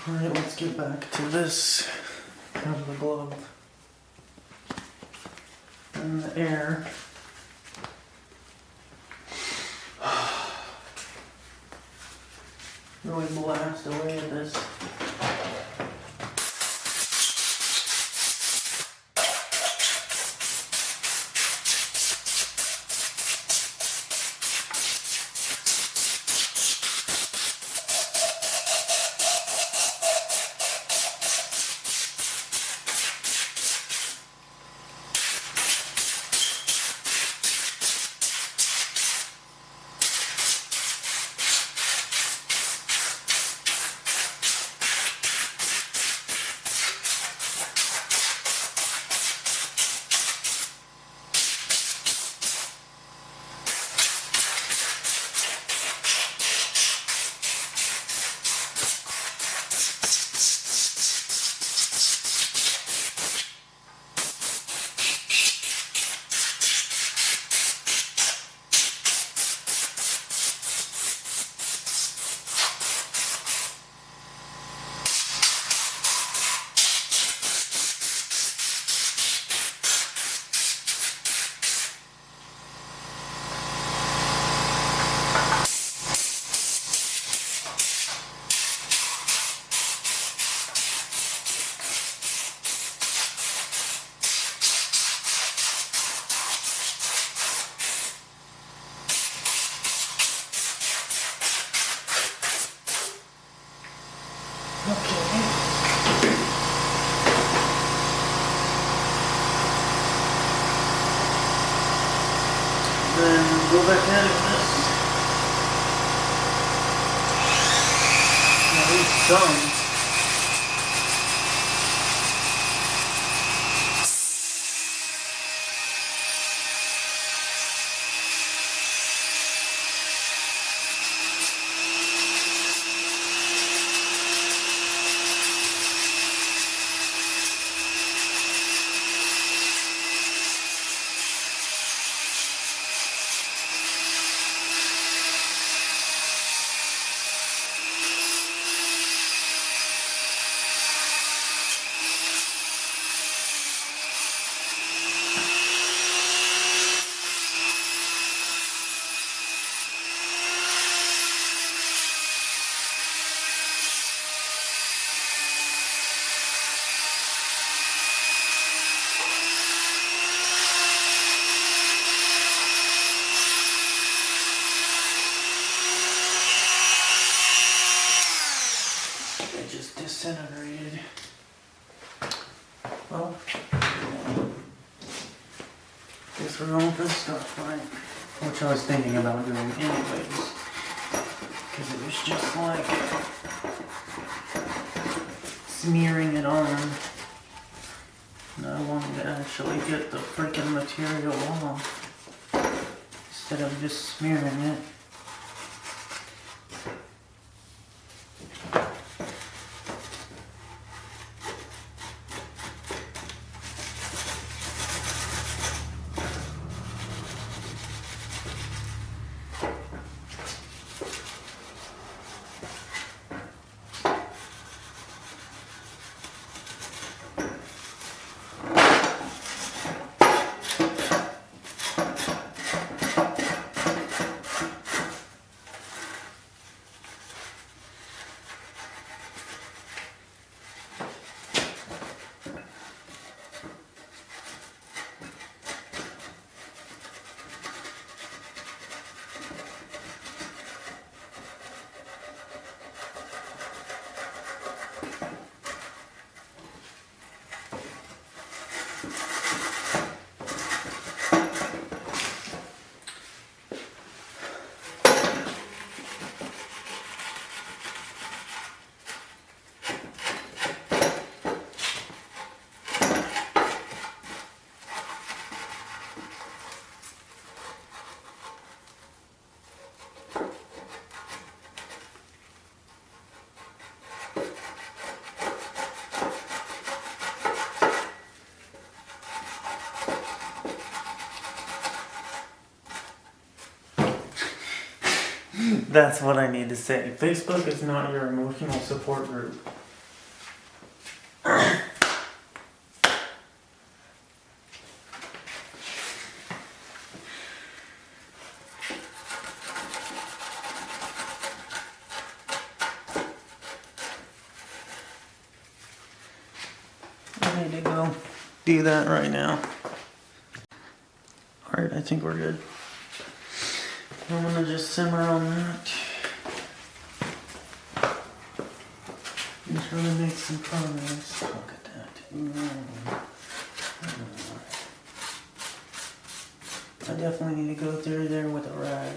Alright, let's get back to this. Have the glove in the air. Really blast away at this. Then go back in with this. At least some. Disintegrated. Well, guess we're going for the stuff, right? Which I was thinking about doing anyways. Because it was just like smearing it on. And I wanted to actually get the freaking material off instead of just smearing it. That's what I need to say. Facebook is not your emotional support group. I need to go do that right now. Alright, I think we're good. I'm gonna just simmer on that. Just really make some progress. Look at that. I definitely need to go through there with a rag.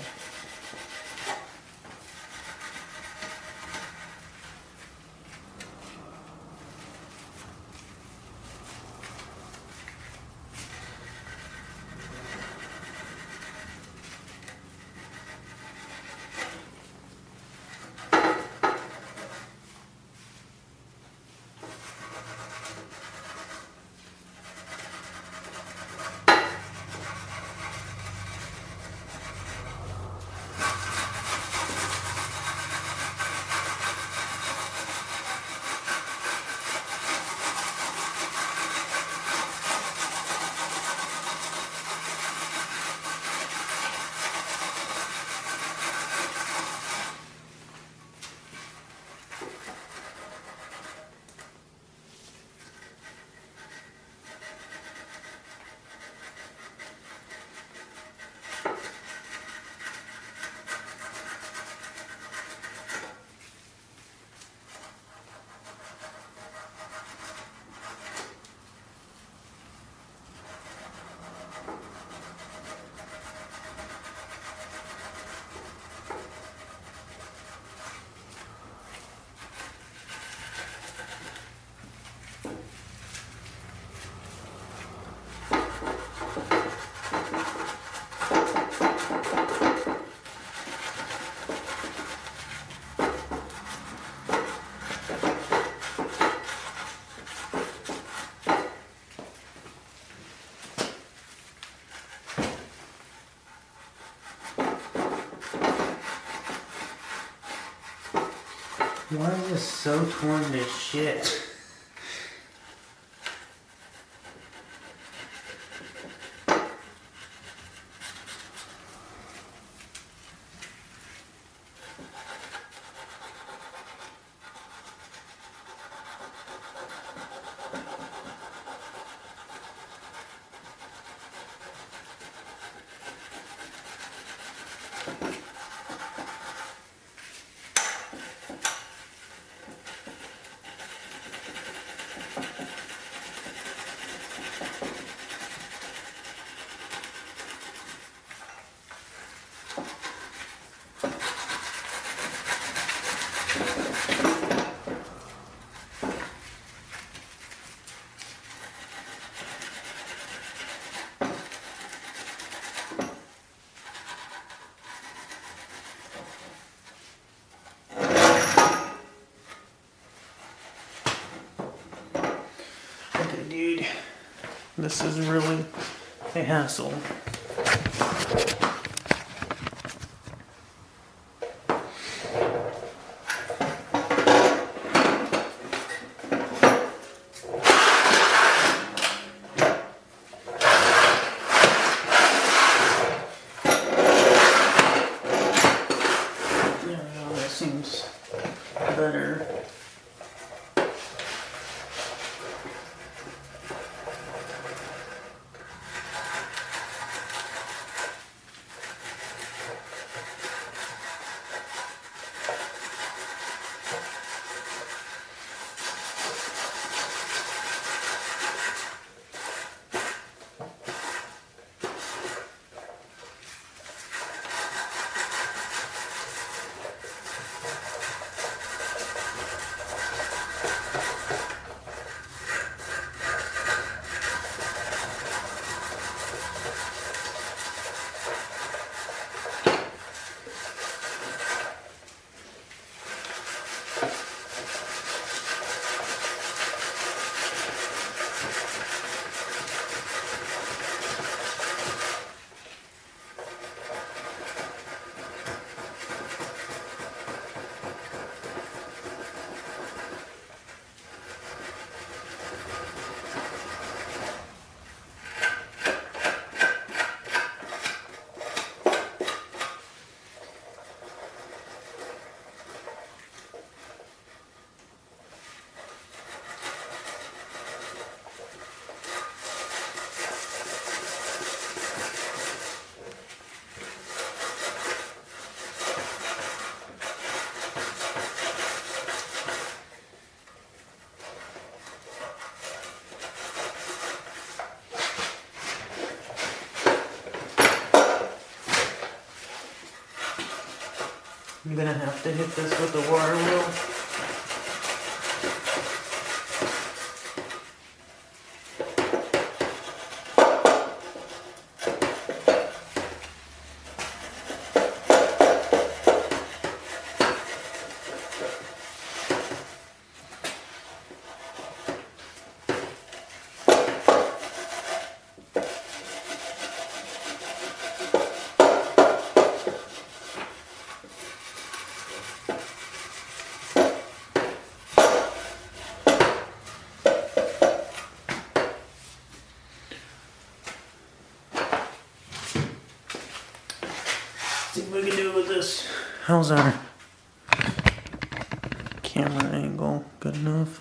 Why is this so torn to shit? Okay, dude, this is really a hassle. Seems better. I'm gonna have to hit this with the water wheel. See what we can do with this. How's our camera angle? Good enough?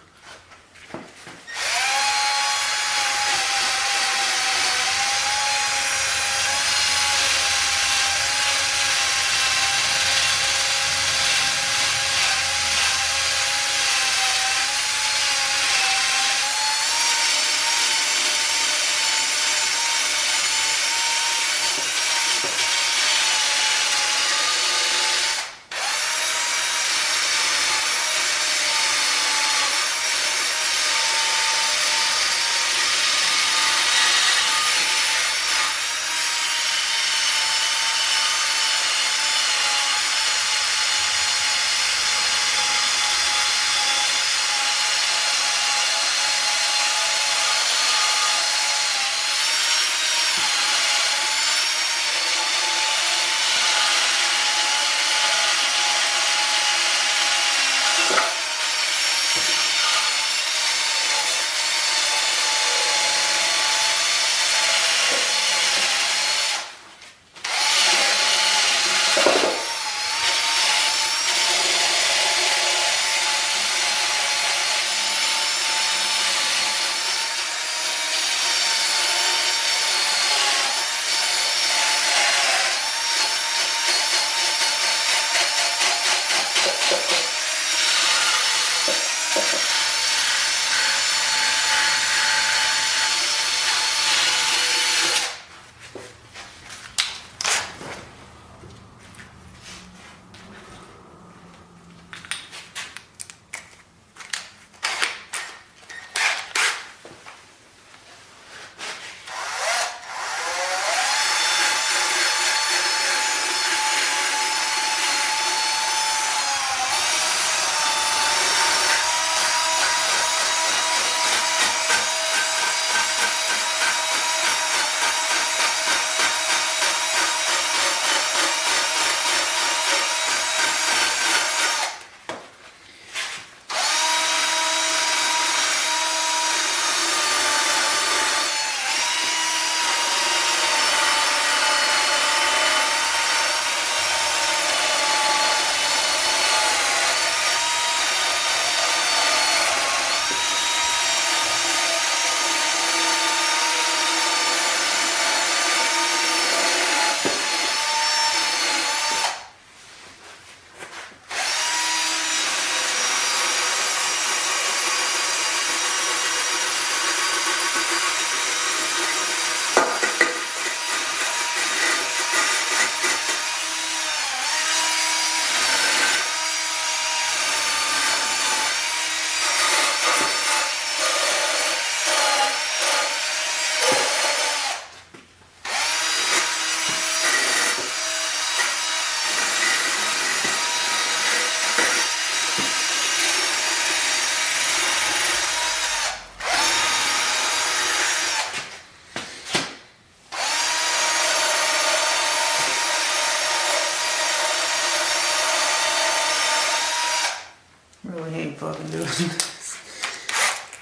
Really hate fucking doing this.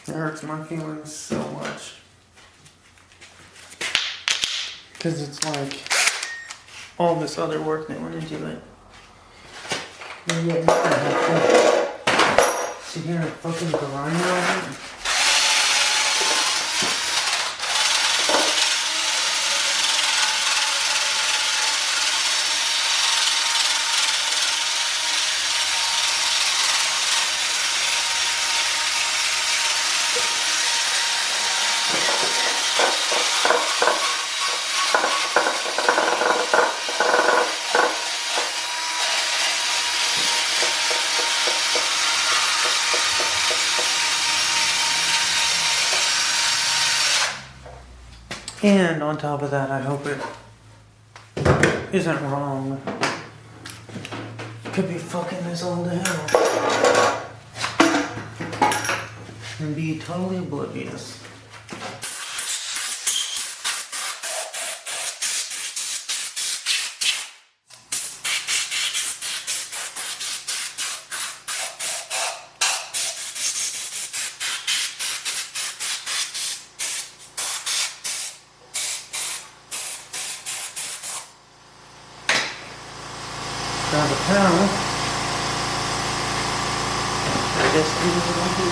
It hurts my feelings so much. Because it's like all this other work that went into it. And yet now I have to sit here and fucking grind on it. And on top of that, I hope it isn't wrong. Could be fucking this all to hell. And be totally oblivious. Grab a towel. I guess this is what I do.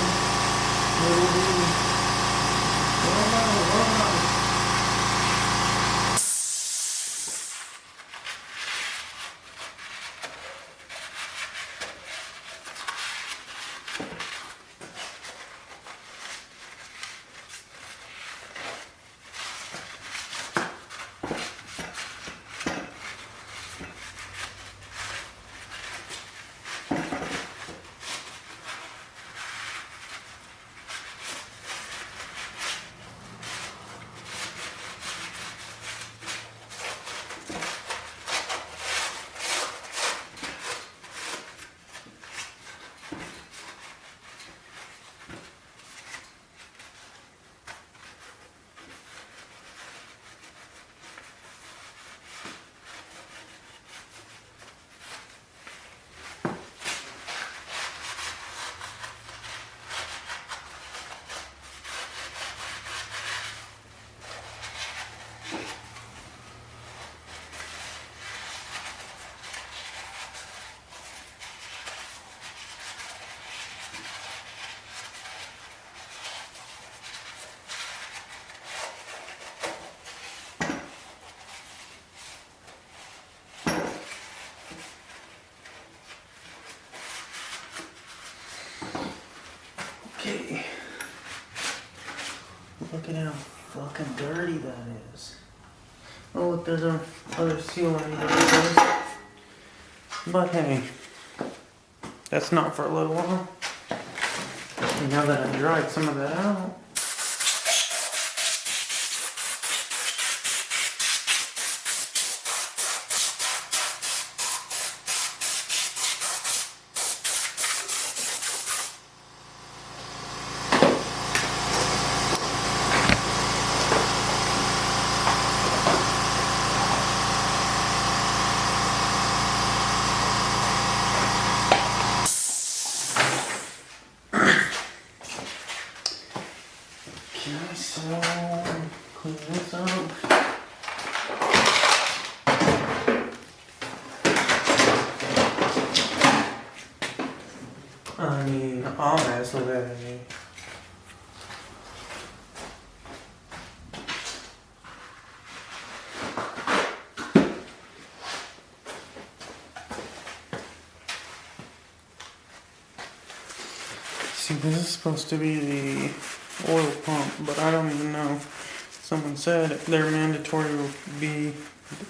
Okay. Look at how fucking dirty that is. Oh look, there's another seal I need to replace. But hey, that's not for a little while. And now that I dried some of that out. Okay, so clean this up. I mean, obviously that I need. See, this is supposed to be the oil pump, but I don't even know. Someone said they're mandatory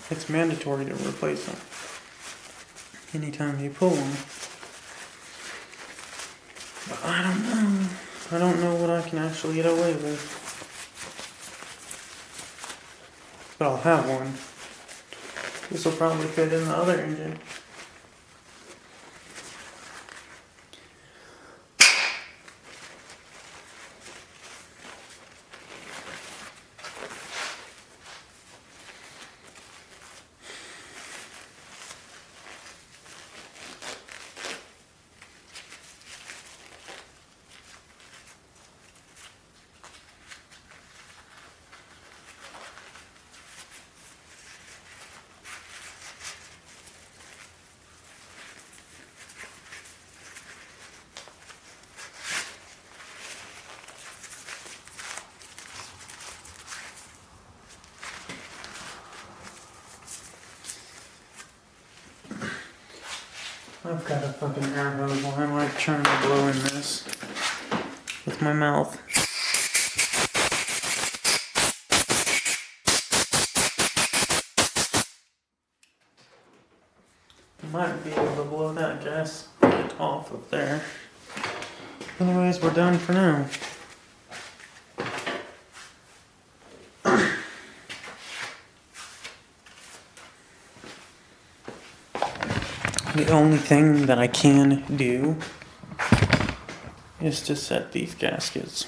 it's mandatory to replace them anytime you pull them. But I don't know. I don't know what I can actually get away with. But I'll have one. This will probably fit in the other engine. I've got a fucking air hose. I might try to blow in this with my mouth. I might be able to blow that gas off of there. Anyways, we're done for now. The only thing that I can do is to set these gaskets.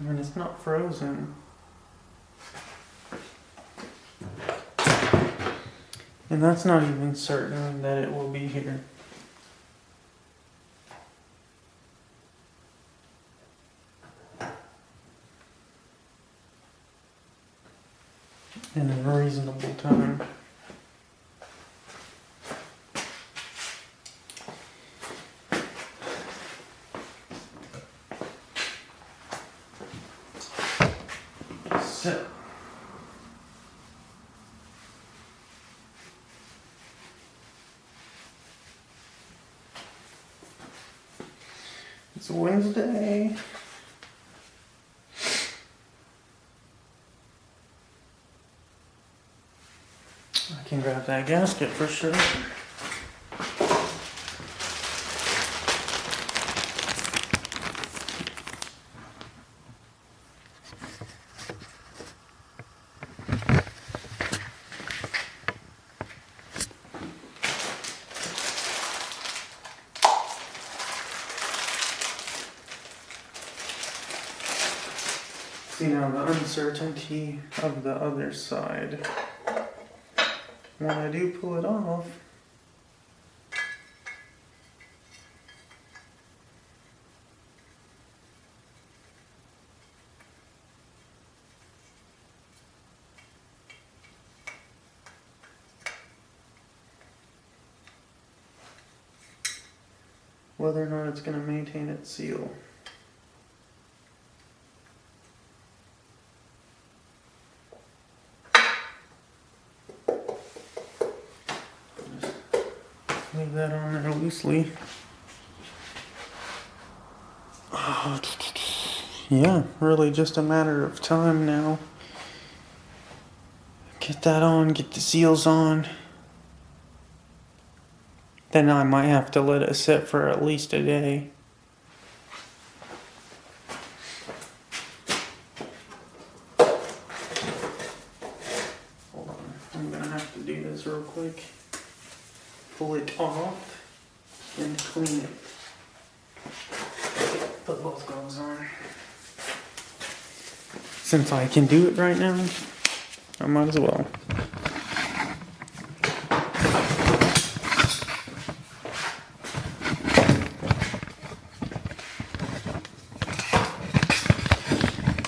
And it's not frozen. And that's not even certain that it will be here. In a reasonable time. So it's Wednesday. I can grab that gasket for sure. See now the uncertainty of the other side. When I do pull it off, whether or not it's going to maintain its seal. Leave that on there loosely. Yeah, really just a matter of time now. Get that on, get the seals on. Then I might have to let it sit for at least a day. Hold on, I'm gonna have to do this real quick. Pull it off and clean it. Put both gloves on. Since I can do it right now, I might as well.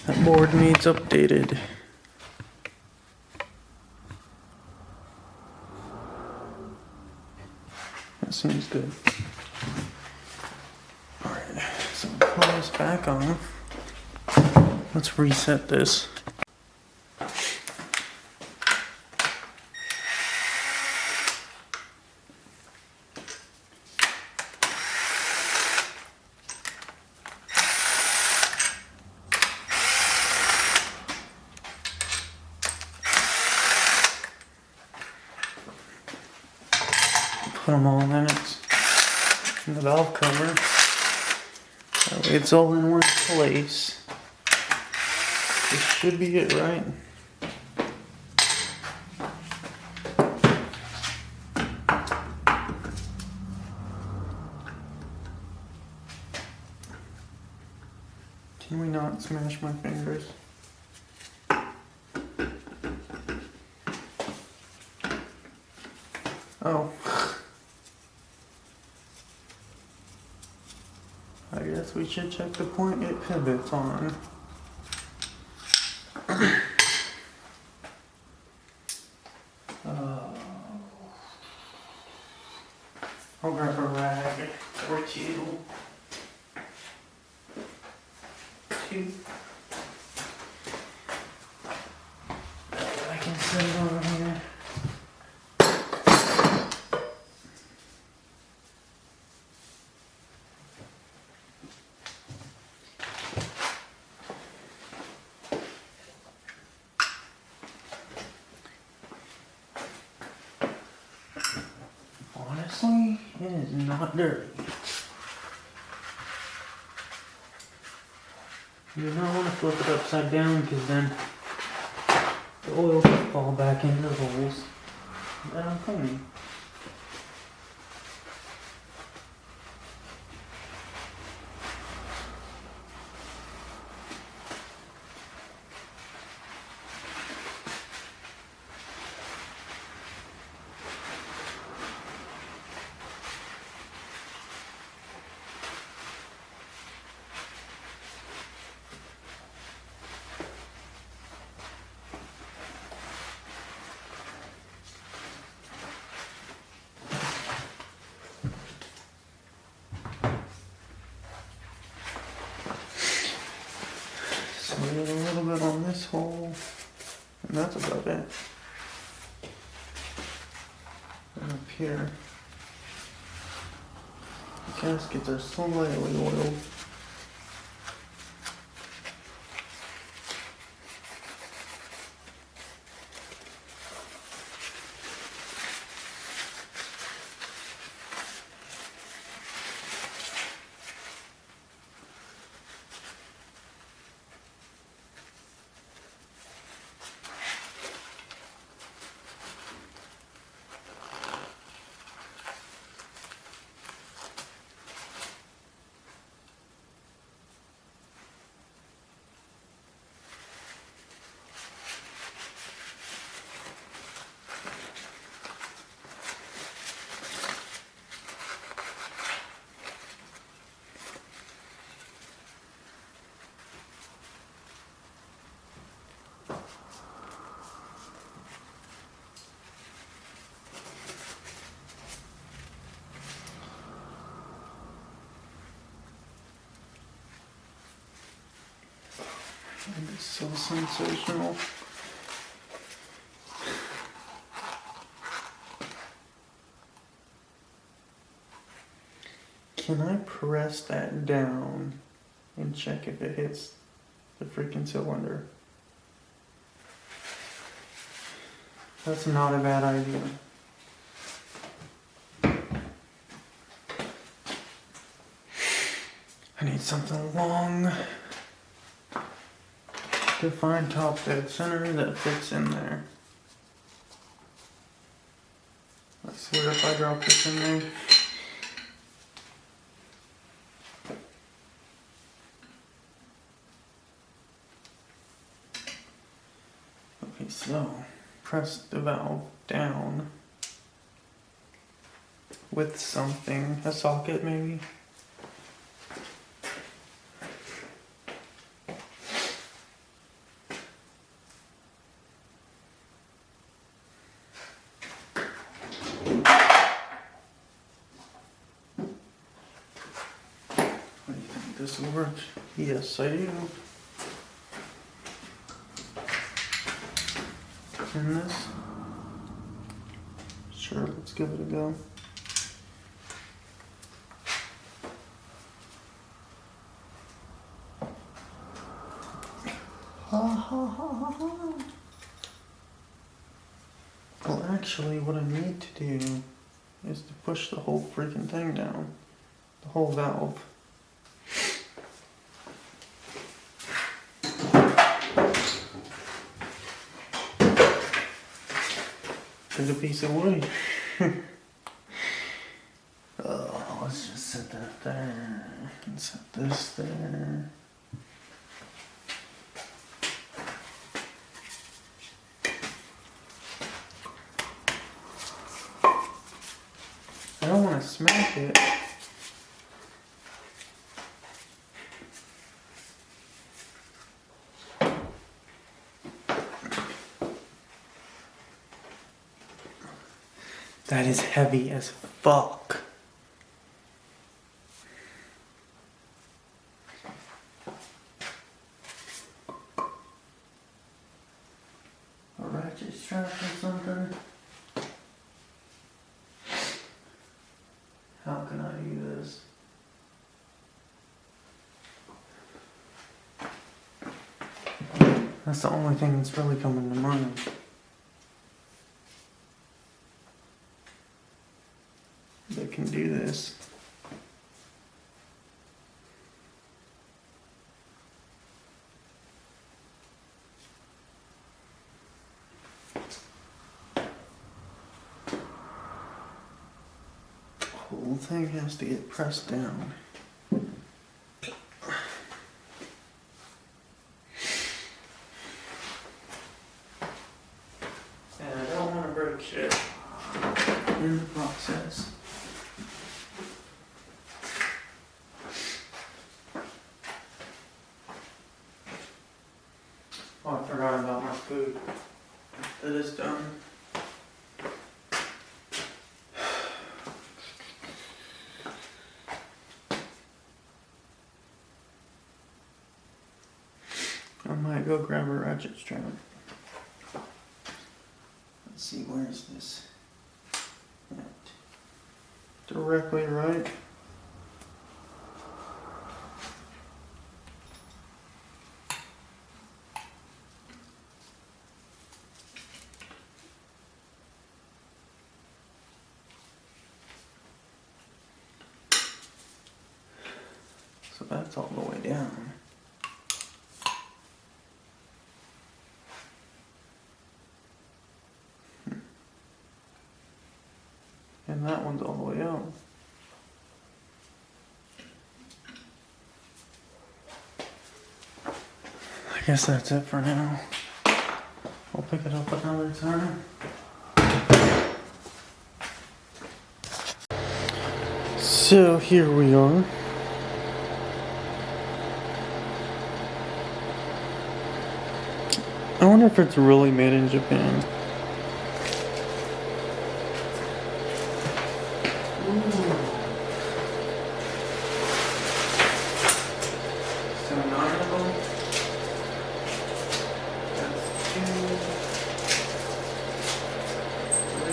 That board needs updated. That seems good. Alright, so pull this back off. Let's reset this. Put them all in it. In the valve cover. That way it's all in one place. This should be it, right? Can we not smash my fingers? Oh. I guess we should check the point it pivots on. I'll grab a rag or two. I can set it over here. Honestly, it is not dirty. You don't want to flip it upside down because then the oil can fall back into the holes that I'm cleaning. So we have a little bit on this hole, and that's about it. And up here, the gaskets are slightly oiled. And it's so sensational. Can I press that down and check if it hits the freaking cylinder? That's not a bad idea. I need something long to find top dead center that fits in there. I swear if I drop this in there. Okay, so press the valve down with something, a socket maybe. This will work. Yes, I do. And this? Sure, let's give it a go. Well, actually, what I need to do is to push the whole freaking thing down. The whole valve. There's a piece of wood. Oh, let's just set that there and set this there. I don't want to smack it. That is heavy as fuck. A ratchet strap or something? How can I do this? That's the only thing that's really coming to mind. That can do this. whole thing has to get pressed down. And I don't want to break shit in the process. Oh, I forgot about my food. That is done. I might go grab a ratchet strap. Let's see, where is this at? Directly right. So that's all the way down. And that one's all the way up. I guess that's it for now. I'll pick it up another time. So here we are. I wonder if it's really made in Japan. So 9 of them. That's 2, 3,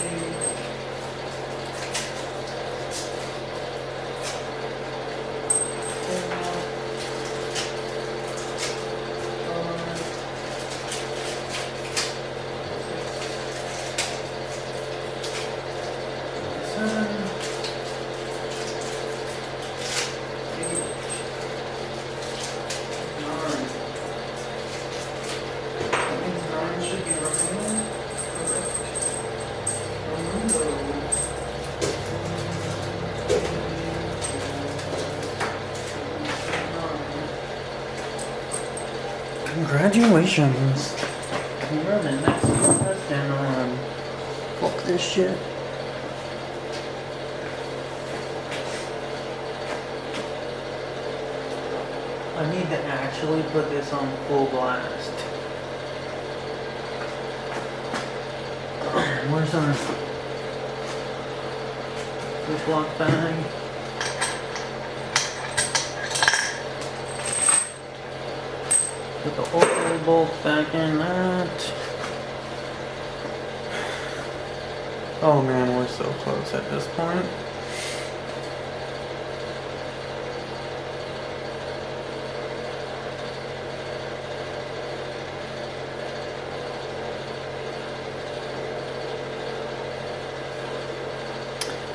4, 7, Congratulations. You're the next person on. Fuck this shit. I need to actually put this on full blast. Where's our Ziploc bag? Put the oil bolt back in that. Oh man, we're so close at this point.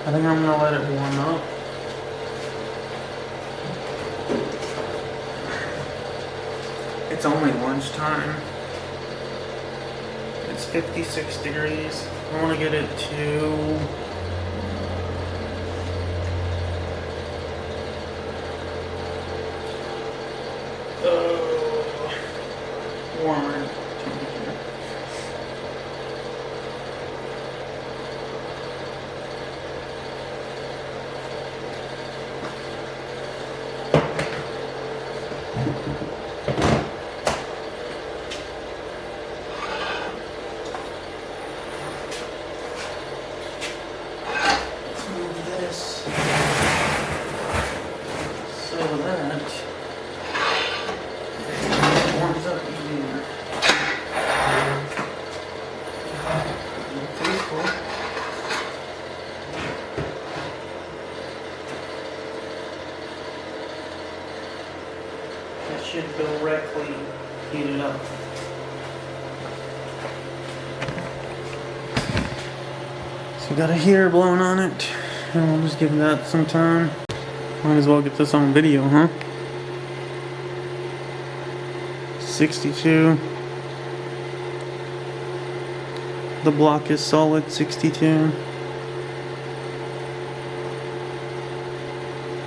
I think I'm gonna let it warm up. It's only lunchtime. It's 56 degrees. I want to get it to warmer temperature. Should directly heat it up. So we got a heater blowing on it, and we'll just give that some time. Might as well get this on video, huh? 62. The block is solid 62.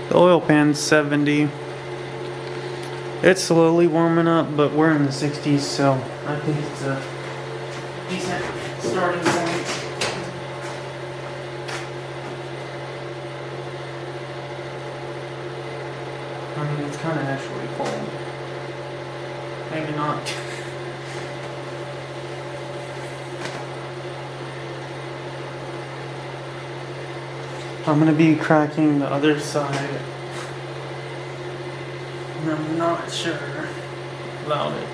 The oil pan's 70. It's slowly warming up, but we're in the 60s, so I think it's a decent starting point. I mean, it's kind of actually cold. Maybe not. I'm gonna be cracking the other side. And I'm not sure about it.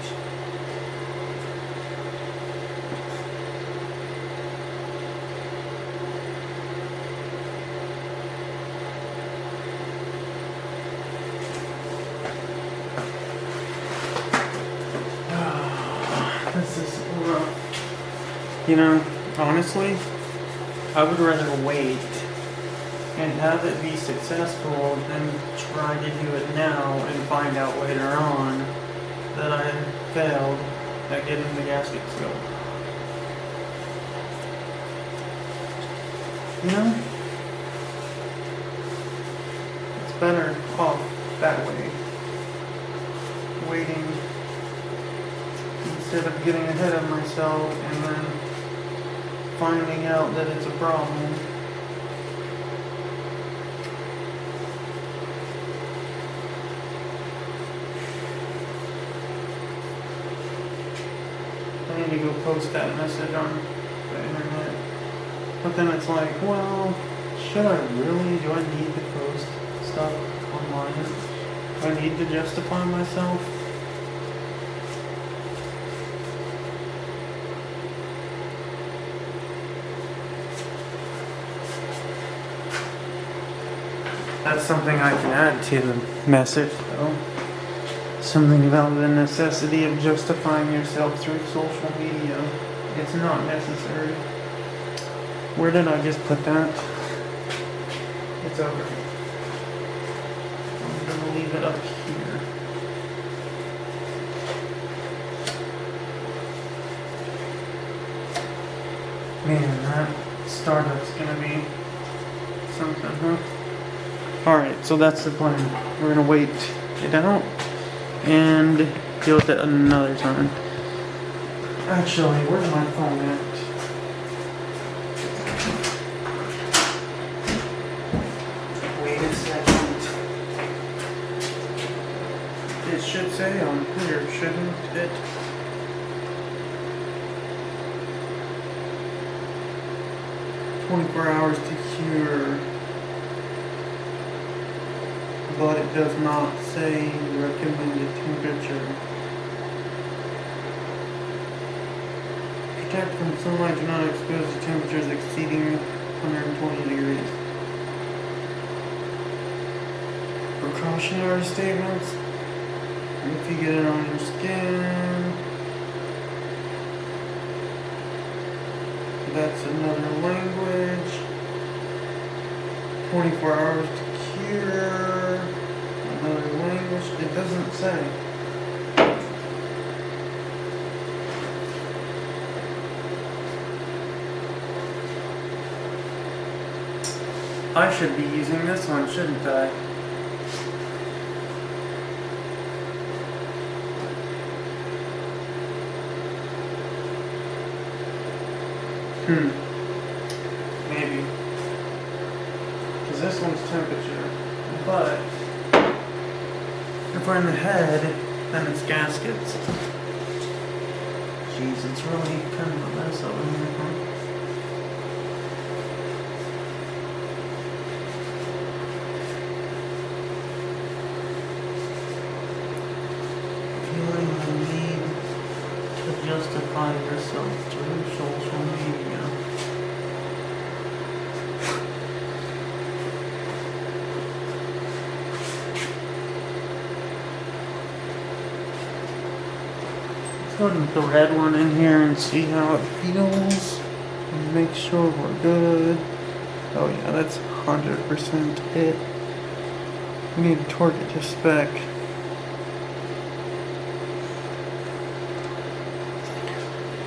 This is rough. You know, honestly, I would rather wait and have it be successful than try to do it now and find out later on that I failed at getting the gasket sealed. You know? It's better off that way. Waiting instead of getting ahead of myself and then finding out that it's a problem. I need to go post that message on the internet. But then it's like, well, should I really? Do I need to post stuff online? Do I need to justify myself? That's something I can add to the message, though. Something about the necessity of justifying yourself through social media. It's not necessary. Where did I just put that? It's over here. I'm gonna leave it up here. Man, that startup's gonna be something, huh? Alright, so that's the plan. We're gonna wait it out and deal with it another time. Actually, where's my phone at? Wait a second. It should say on here, shouldn't it? "24 hours to cure." But it does not say recommended temperature. Protect from sunlight, do not expose to temperatures exceeding 120 degrees. Precautionary statements. If you get it on your skin. That's another language. 24 hours to cure. Another language. It doesn't say. I should be using this one, shouldn't I? Maybe. Because this one's temperature. But if we're in the head, then it's gaskets. Jeez, it's really kind of a mess over here, huh? Feeling the need to justify yourself through social media. Let's put the red one in here and see how it feels. And make sure we're good. Oh yeah, that's 100% it. We need to torque it to spec.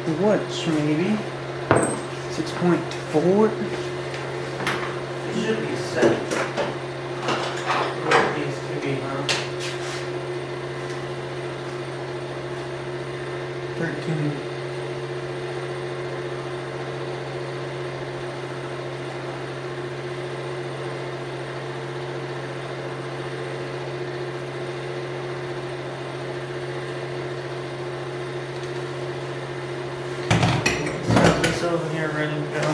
Which maybe 6.4. It should be set ready to go.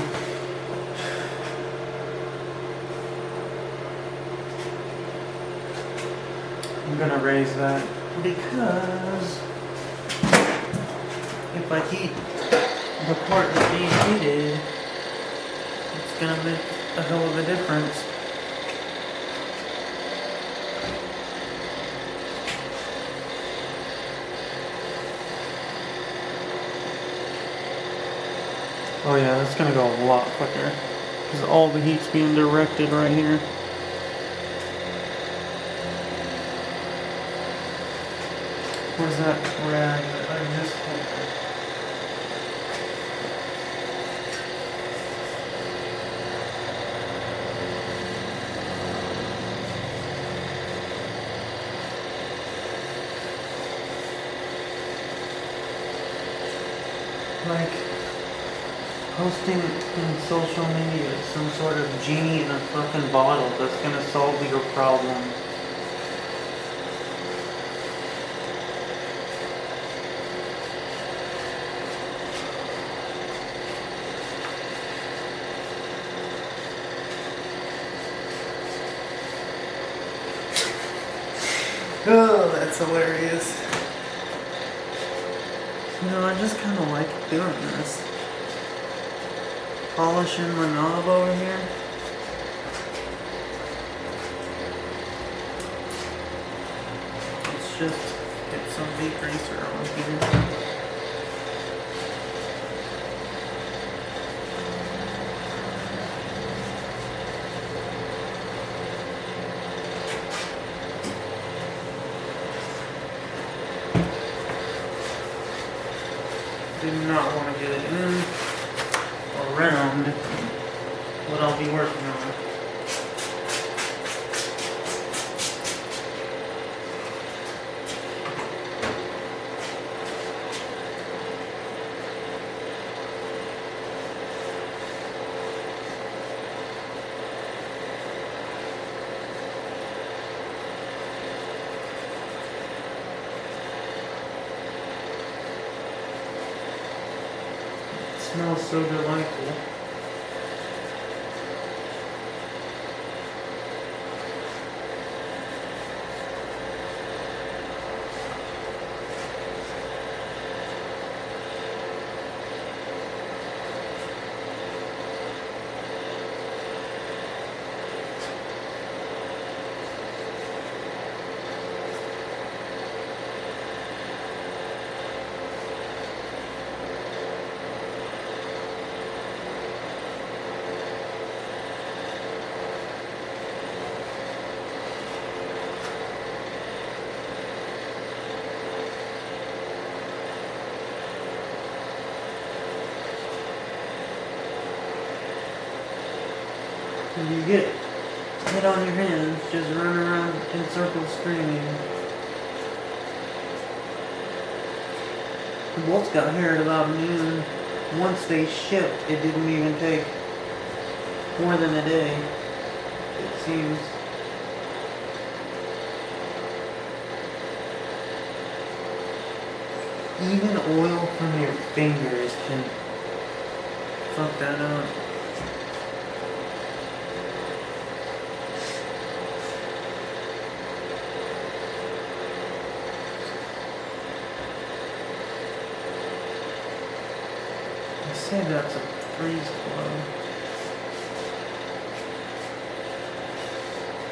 I'm gonna raise that because if I heat the part that's being heated, it's gonna make a hell of a difference. Oh yeah, that's gonna go a lot quicker because all the heat's being directed right here. Where's that rag that I just had? Like posting in social media some sort of genie in a fucking bottle that's gonna solve your problem. Oh, that's hilarious. You know, I just kind of like doing this. Polishing the knob over here. Let's just get some degreaser on here. Do not want to get it in around what I'll be working on. It smells so delightful. If you get hit on your hands, just run around in circles screaming. The bolts got here at about noon. Once they shipped, it didn't even take more than a day, it seems. Even oil from your fingers can fuck that up. I say that's a freeze glow.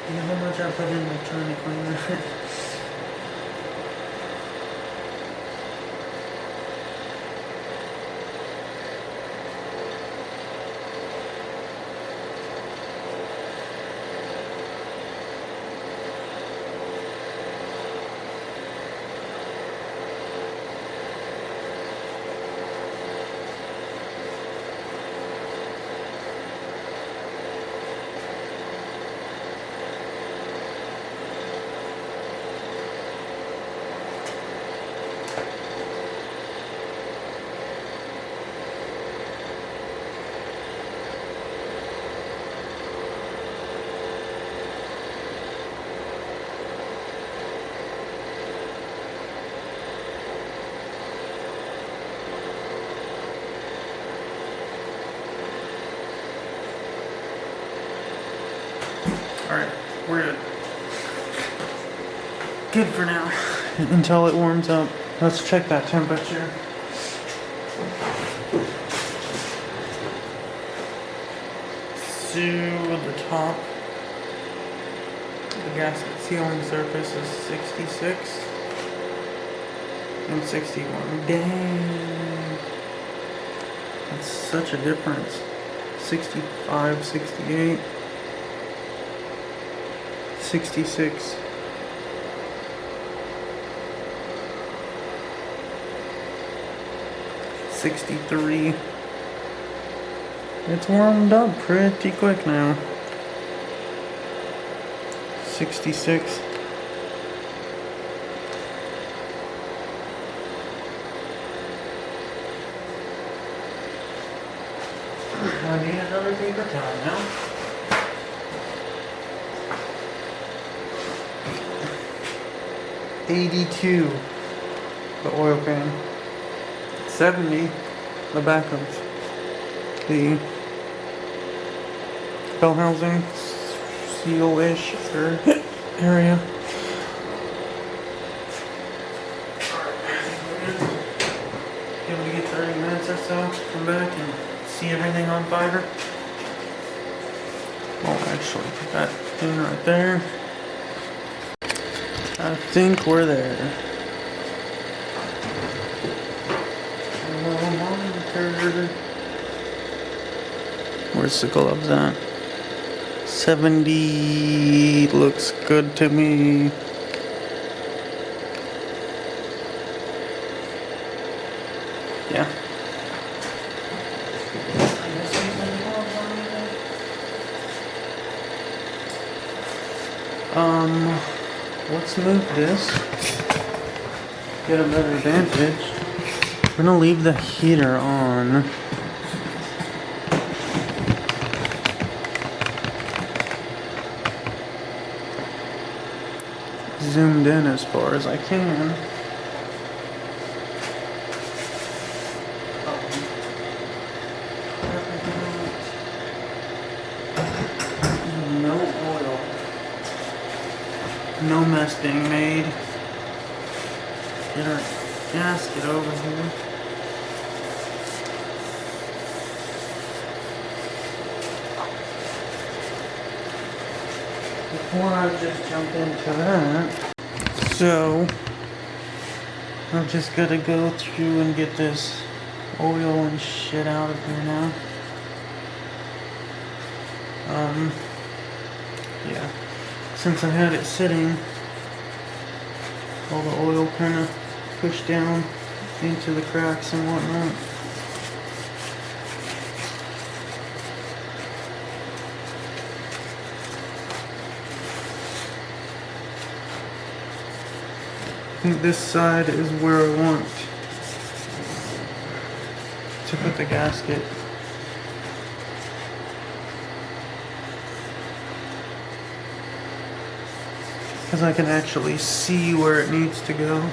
You know how much I put in trying to clean that? Alright, we're good for now until it warms up. Let's check that temperature. So the top, the gasket sealing surface is 66 and 61. Dang, that's such a difference. 65, 68, 66. $63. It's warmed up pretty quick now. 66. I need another paper towel now. $82, the oil pan. 70, the back of the bell housing seal-ish area. Give it 30 minutes or so, come back and see everything on fire. Oh, actually, put that in right there. I think we're there. Where's the gloves at? 70 looks good to me. Yeah. Let's move this. Get a better vantage. We're gonna leave the heater on. Zoomed in as far as I can. No oil. No mess being made. Get our gasket over here. Before I just jump into that, so I've just got to go through and get this oil and shit out of here now. Yeah, since I had it sitting, all the oil kind of pushed down into the cracks and whatnot. I think this side is where I want to put the gasket. Because I can actually see where it needs to go.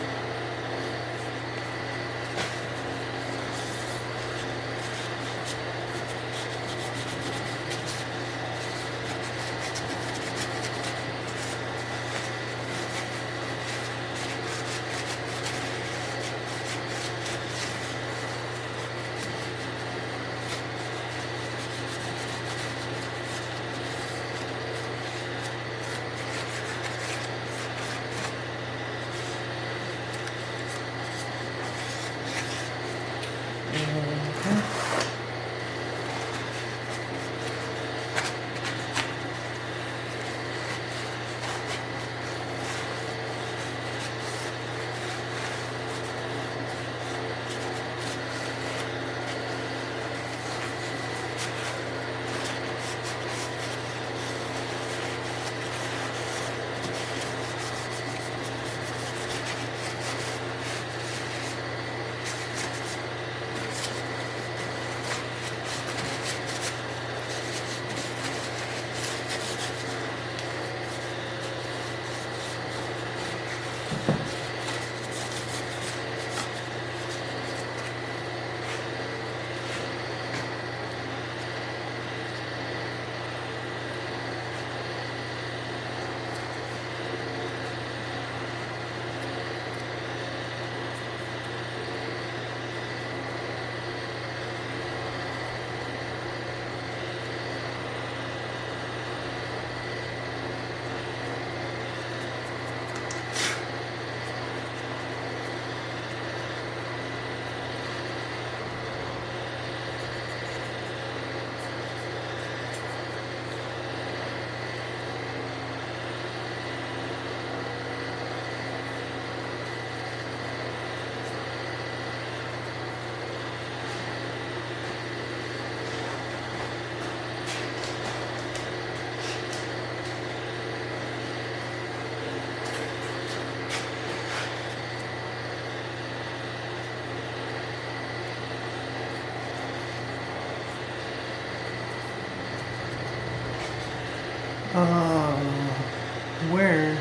Where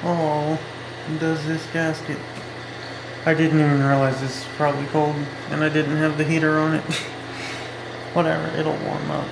all does this gasket? I didn't even realize this is probably cold, and I didn't have the heater on it. Whatever, it'll warm up.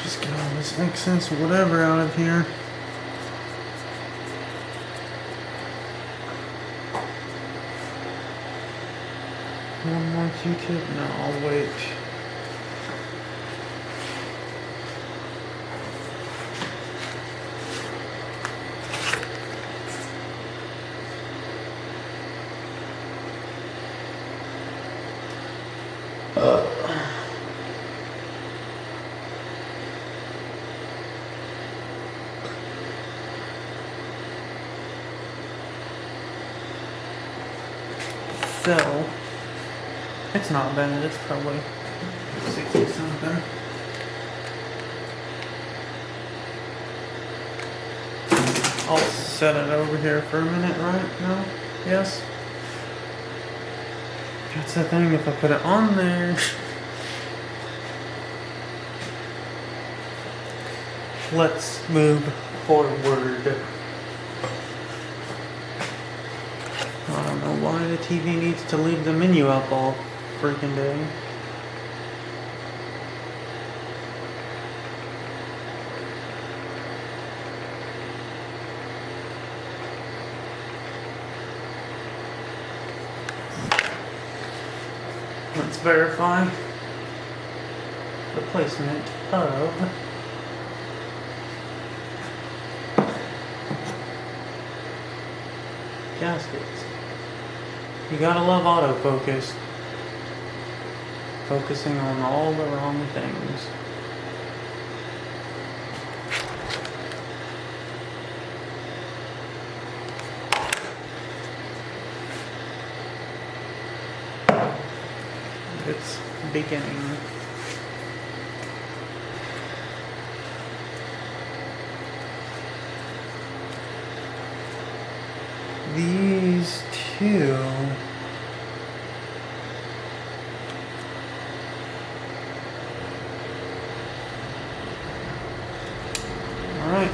Just get all this excess whatever out of here. One more Q-tip? No, I'll wait. So, it's not bad, it's probably 60 something. I'll set it over here for a minute, right? No? Yes? That's the thing, if I put it on there. Let's move forward. I don't know why the TV needs to leave the menu up all freaking day. Let's verify the placement of gaskets. You gotta love autofocus. Focusing on all the wrong things. It's beginning. These two. All right.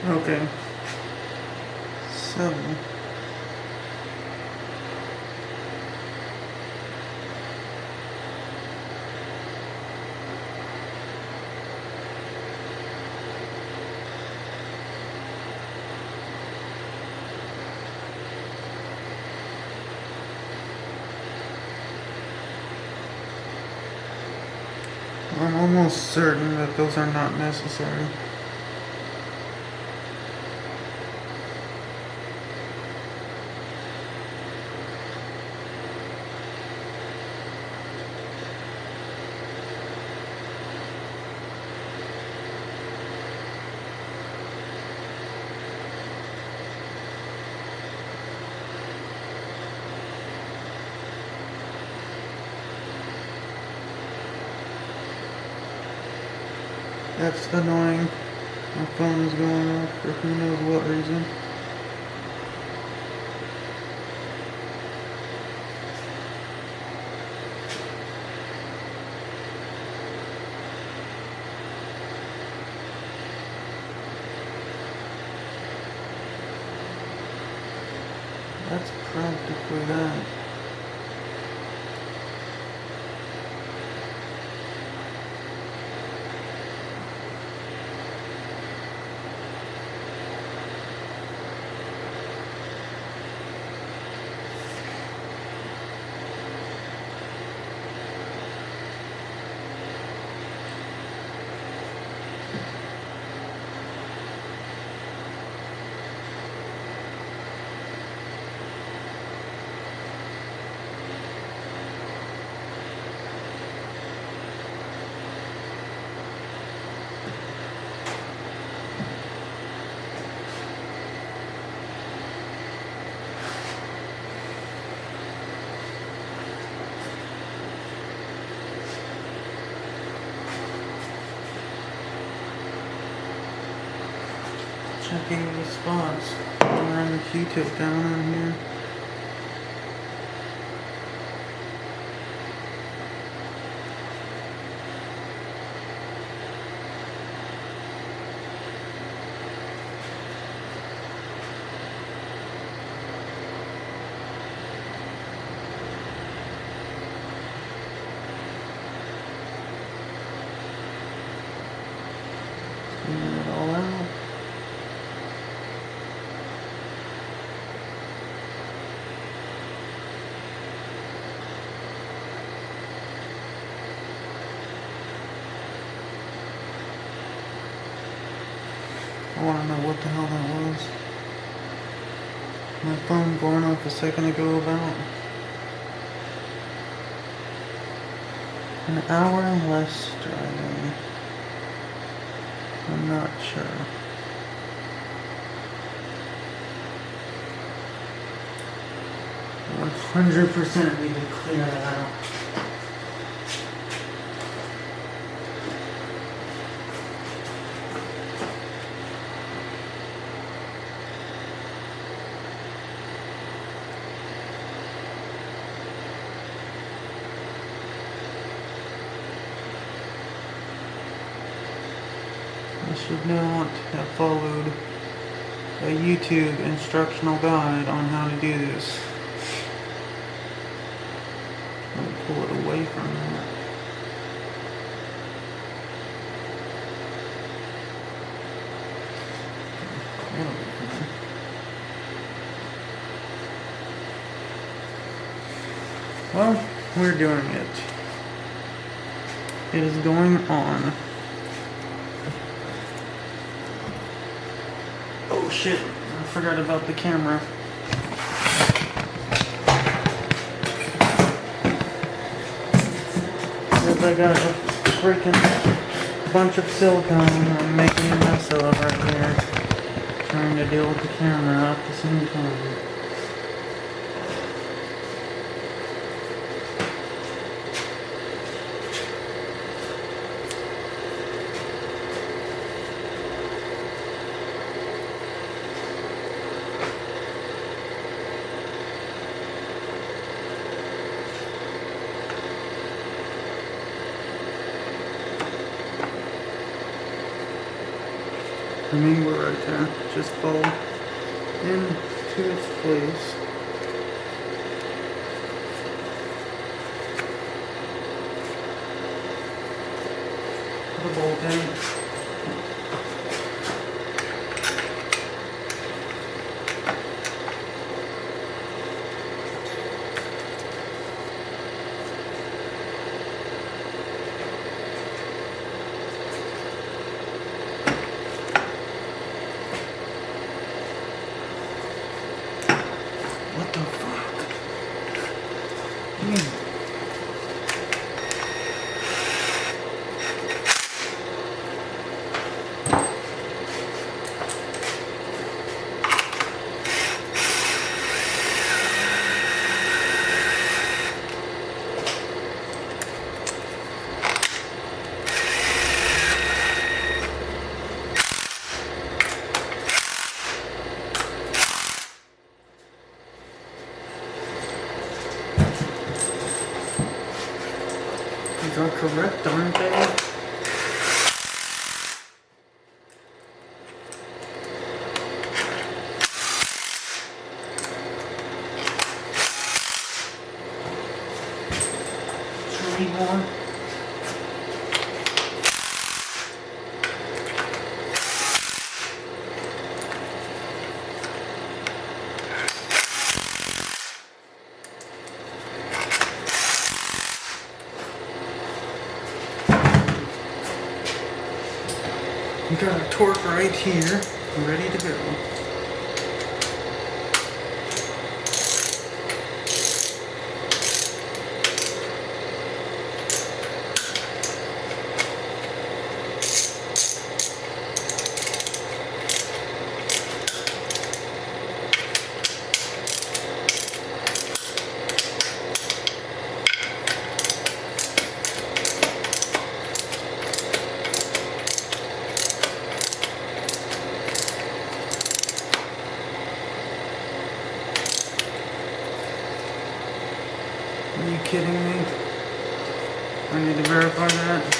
Okay. So. I'm almost certain that those are not necessary. That's annoying. My phone is going off for who knows what reason. That's practically that. Checking the spots. Run the Q-tip down on here. Clean it all out. I want to know what the hell that was. My phone going off a second ago about an hour and less driving. I'm not sure. I 100% need to clear that out. I should not have followed a YouTube instructional guide on how to do this. Let me pull it away from that. That'll be fun. Well, we're doing it. It is going on. Oh shit, I forgot about the camera. Because I got a freaking bunch of silicone, I'm making a mess of right here. Trying to deal with the camera at the same time. remainder right there just fall into its place. The bolt in. What the fuck? Damn. These are correct, aren't they? Three more. We got our torque right here, ready to go. Are you kidding me? I need to verify that.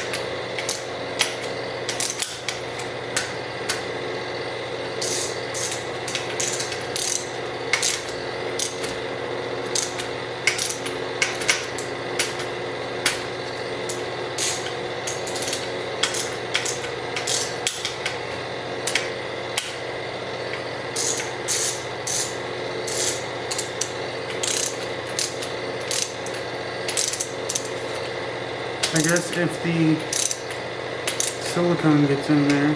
I guess if the silicone gets in there,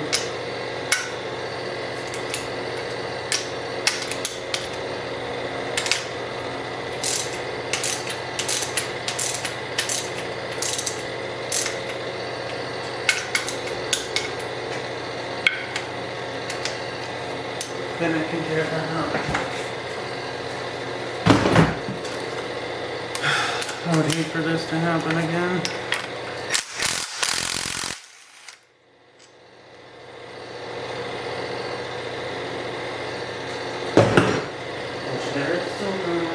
then I can tear that out. I would hate for this to happen again. There it's still going on.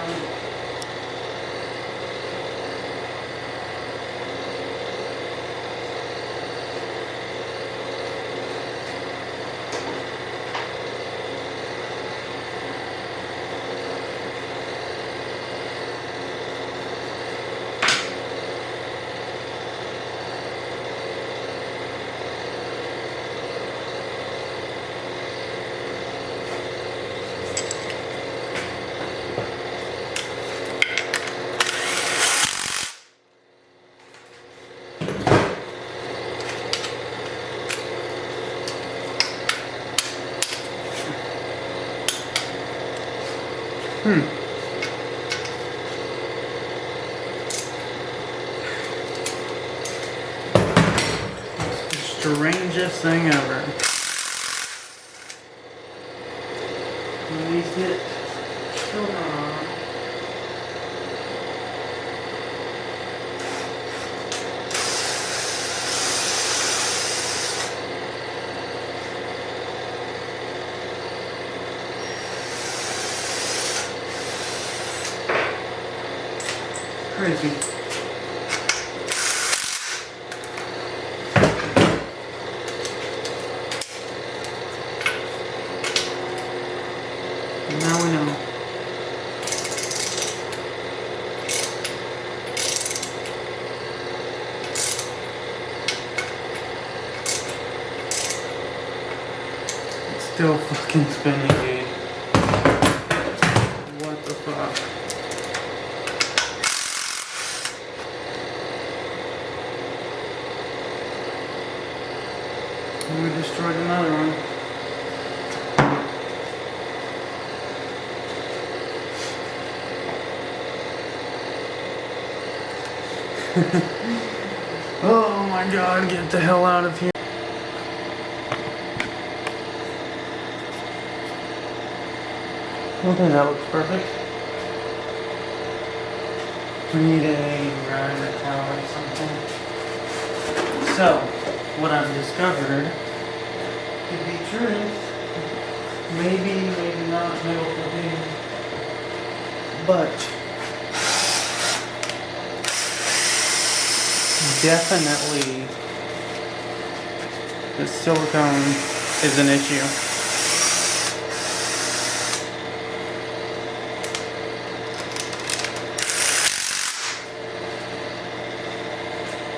Strangest thing ever. Release it. Come on. Crazy. still fucking spinning, dude. What the fuck? We destroyed another one. Oh my god, get the hell out of here. Okay, that looks perfect. We need a grinder towel or something. So, what I've discovered could be truth. Maybe, maybe not, maybe it'll be. But definitely the silicone is an issue.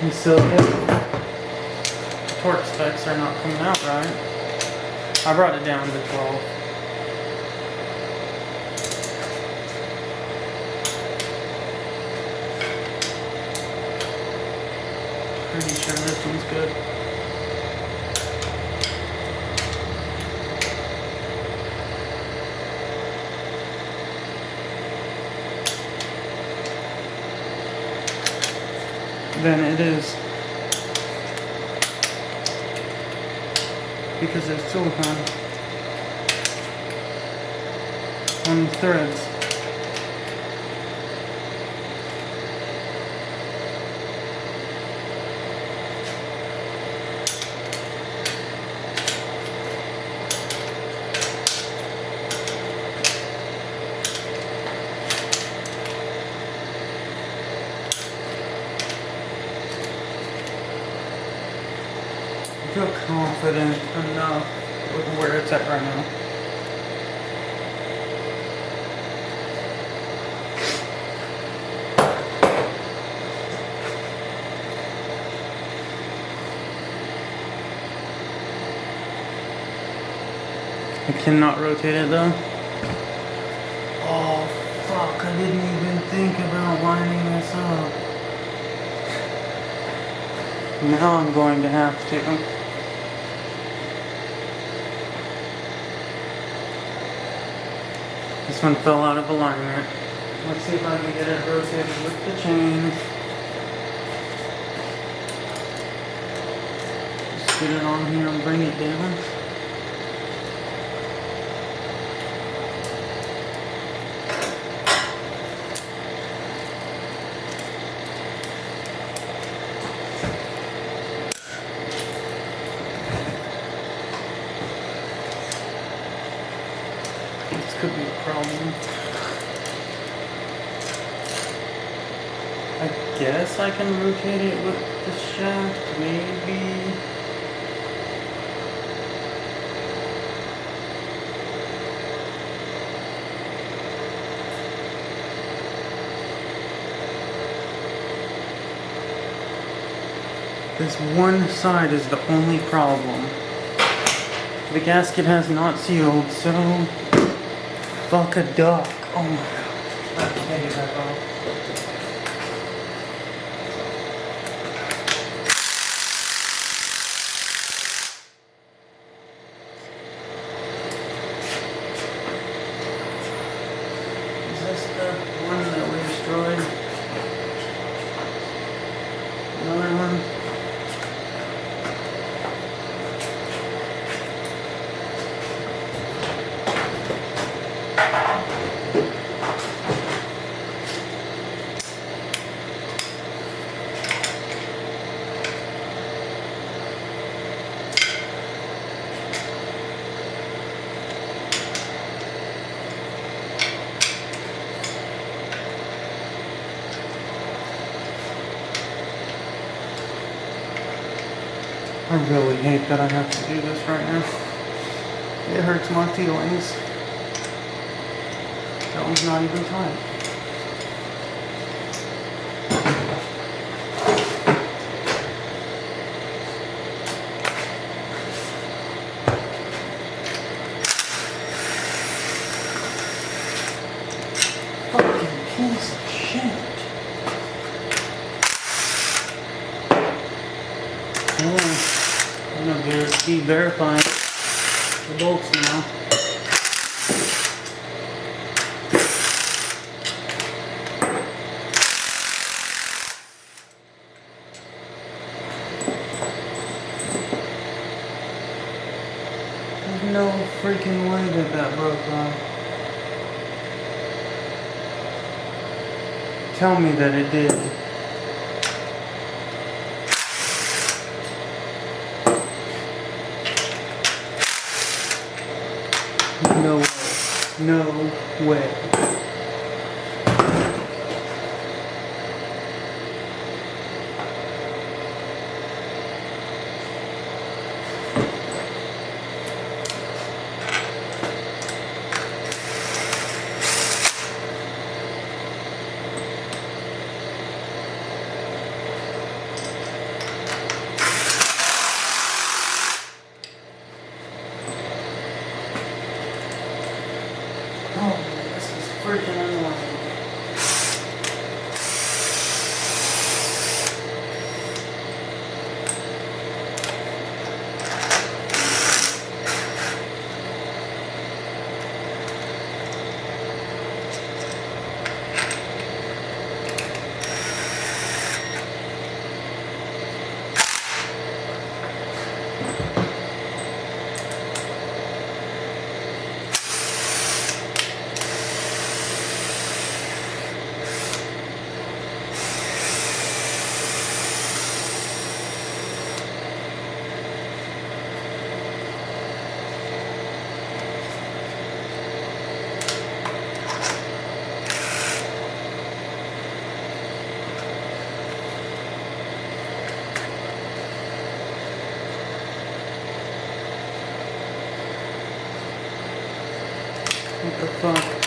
And so the torque specs are not coming out right. I brought it down to 12. Pretty sure this one's good. Then it is, because there's silicone on the threads. I feel confident enough with where it's at right now. I cannot rotate it though. Oh fuck, I didn't even think about lining this up. Now I'm going to have to. This one fell out of alignment. Let's see if I can get it rotated with the chain. Just get it on here and bring it down. This could be a problem. I guess I can rotate it with the shaft, maybe. This one side is the only problem. The gasket has not sealed, so fuck a duck. Oh my god. I can't get that off. Is this the one that we destroyed? Another one? I really hate that I have to do this right now. It hurts my feelings. That one's not even tight. just keep verifying the bolts now. There's no freaking way that broke off. Tell me that it did. No way. No way. Oh, this is freaking annoying. What the fuck?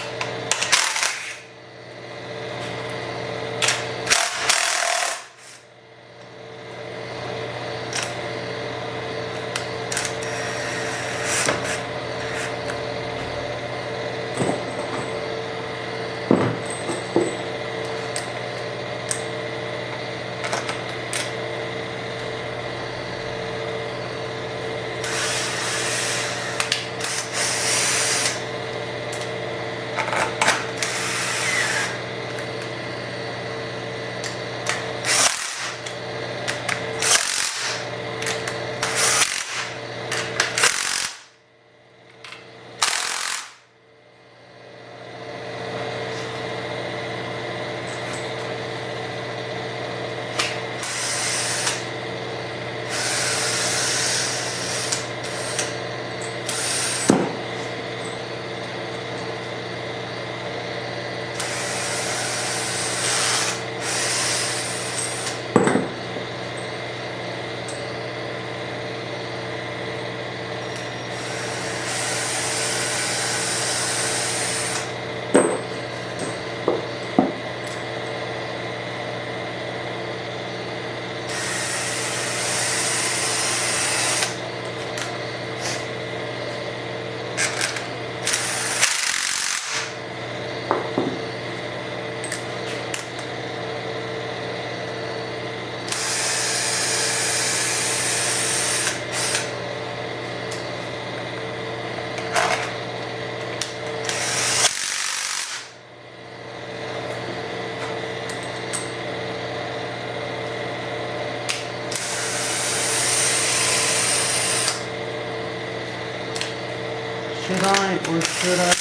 Should I or should I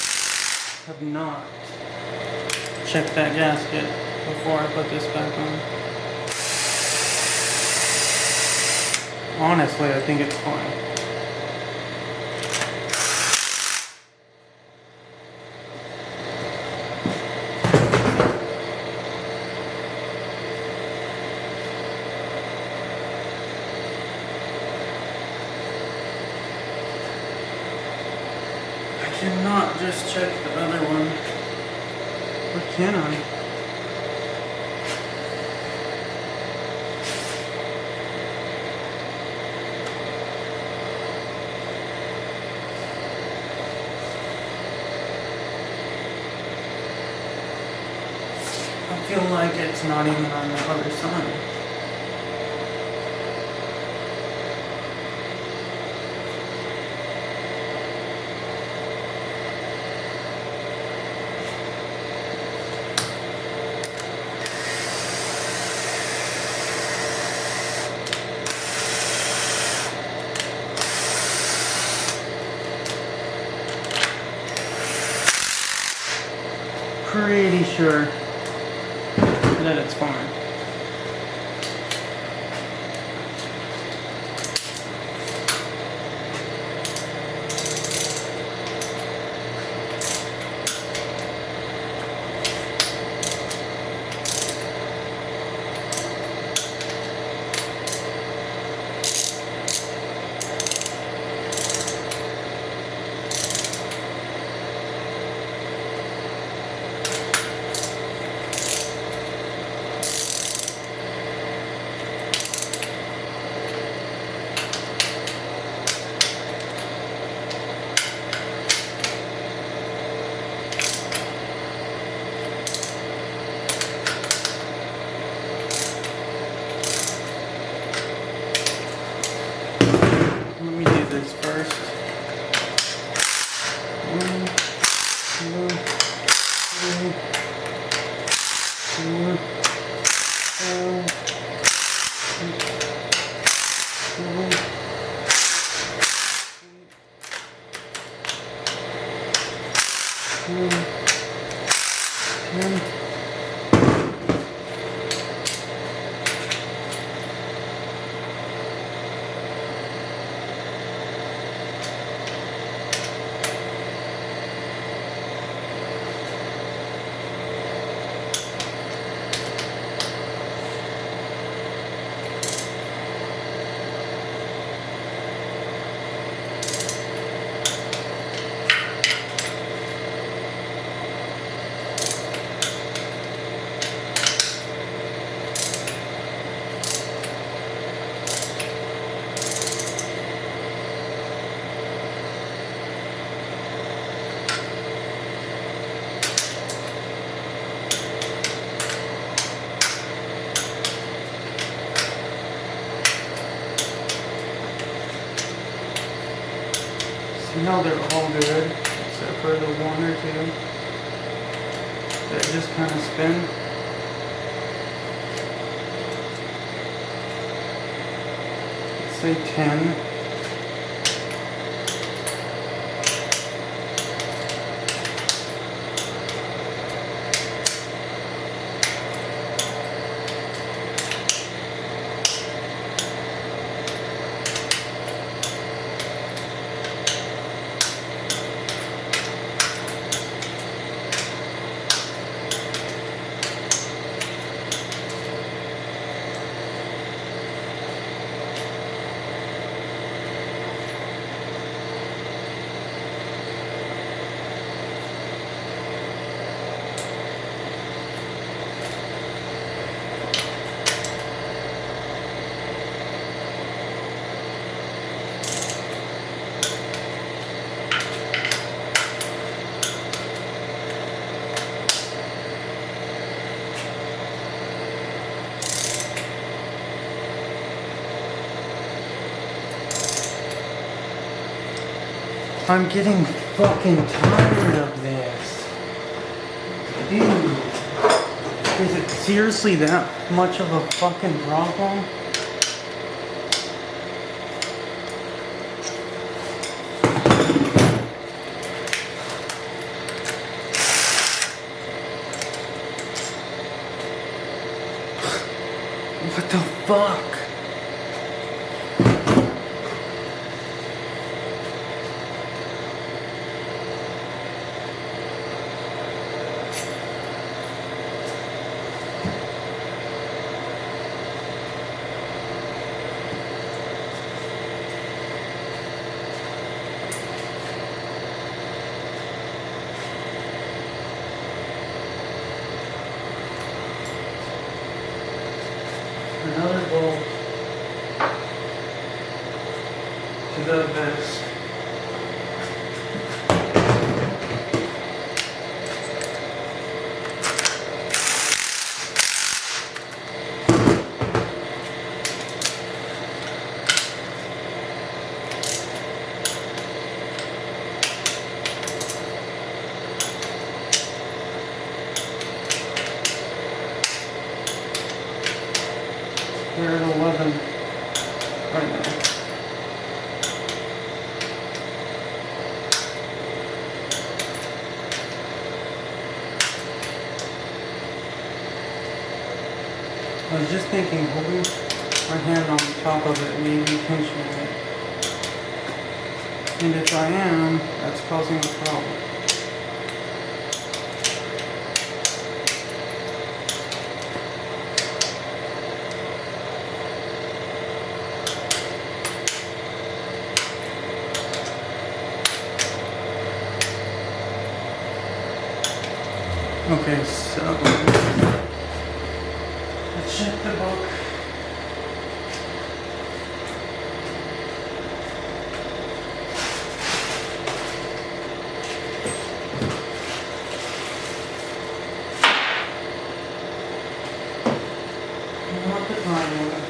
have not checked that gasket before I put this back on? Honestly, I think it's fine. I cannot just check the other one. Or can I? I feel like it's not even on the other side. pretty sure that it's fine. No, they're all good, except for the one or two that just kind of spin. Let's say 10. I'm getting fucking tired of this. Dude, is it seriously that much of a fucking problem? What the fuck? Another bolt to the abyss. We're at 11 right now. I was just thinking, holding my hand on top of it, maybe tensioning it. And if I am, that's causing a problem. Okay, so let's check the book. What the time was.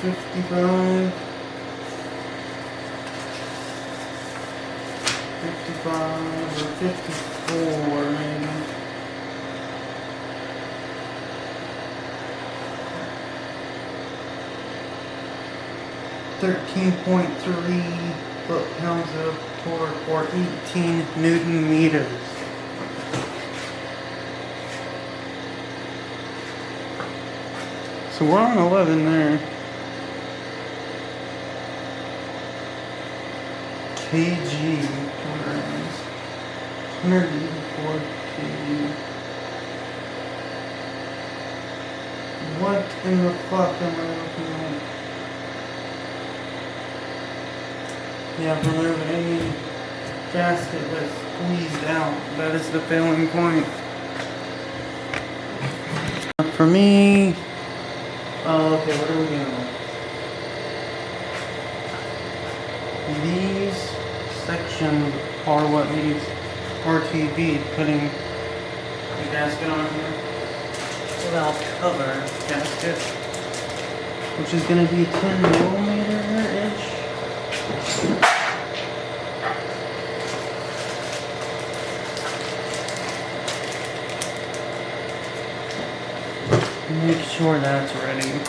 $55, or 54 maybe. .3 foot-pounds of torque, or 18 Newton meters. So we're on 11 there. kg kilograms, 184 kg. What in the fuck am I looking at? Yeah, remove any gasket that's squeezed out. That is the failing point. For me, okay, what are we doing? These sections are what needs RTV, putting the gasket on here. Without cover gasket, which is going to be 10 millimeter-ish. Make sure that's ready.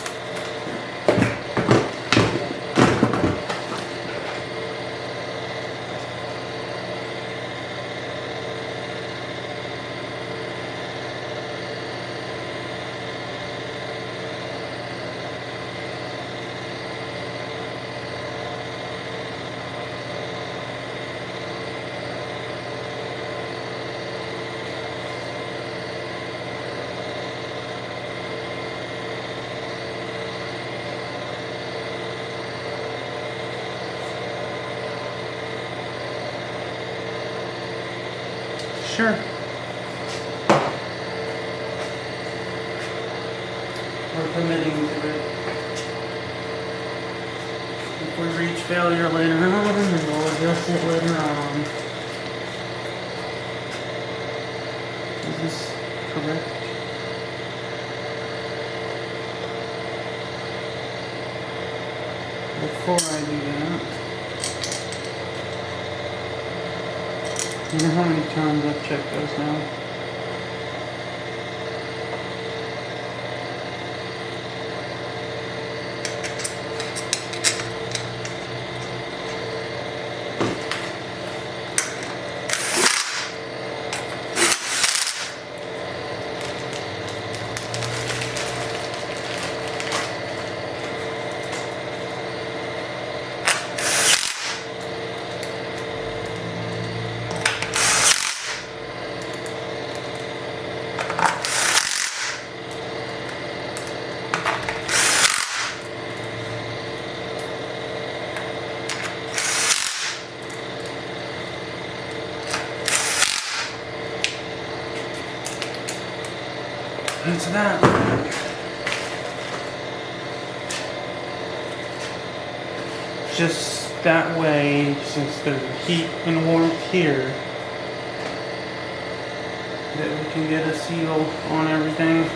Sure. We're committing to it. If we reach failure later on, then we'll adjust it later on. Is this correct? Before I do that, you know how many times I've checked those now? That's that. Just that way, since there's heat and warmth here, that we can get a seal on everything.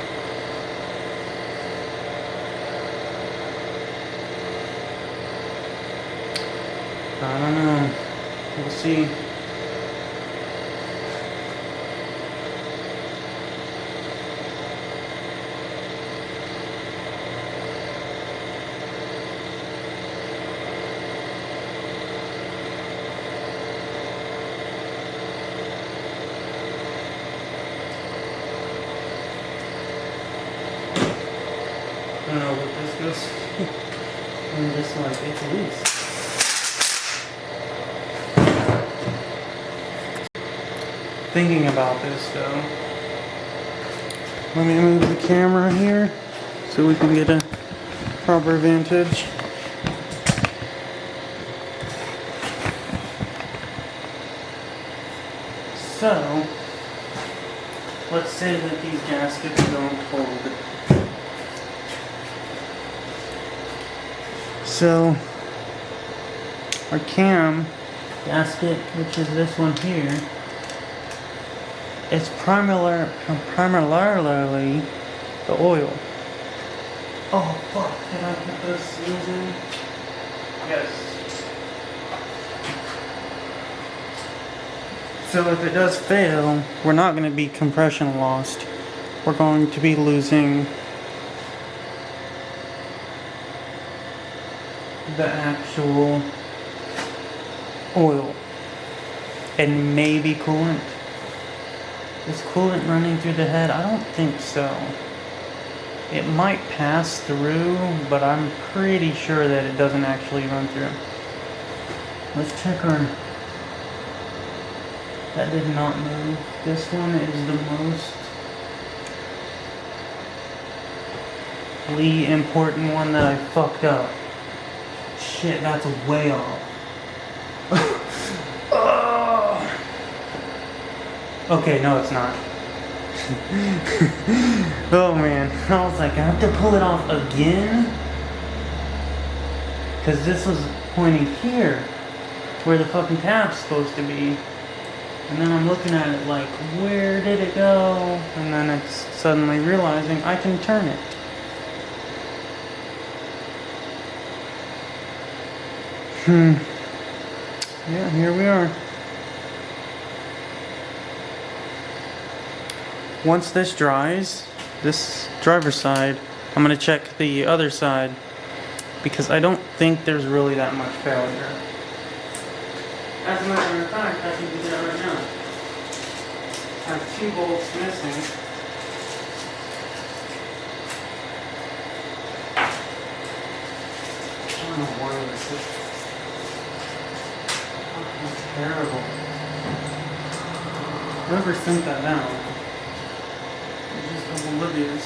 I don't know. We'll see. I don't know what this goes. I'm just like, it's loose. Thinking about this though. Let me move the camera here so we can get a proper vantage. So, let's say that these gaskets don't hold. So, our cam gasket, which is this one here, is primarily the oil. Oh fuck, did I put those seals in? Yes. So if it does fail, we're not going to be compression lost. We're going to be losing the actual oil and maybe coolant. Is coolant running through the head? I don't think so. It might pass through, but I'm pretty sure that it doesn't actually run through. Let's check our... That did not move. This one is the mostly important one that I fucked up. Shit, that's way off. Okay, no, it's not. Oh man, I was like, I have to pull it off again? Because this was pointing here, where the fucking tab's supposed to be. And then I'm looking at it like, where did it go? And then it's suddenly realizing I can turn it. Yeah, here we are. Once this dries, this driver's side, I'm going to check the other side because I don't think there's really that much failure. As a matter of fact, I can do that right now. I have 2 bolts missing. I don't know why this is fucking terrible. Whoever sent that out. Just oblivious.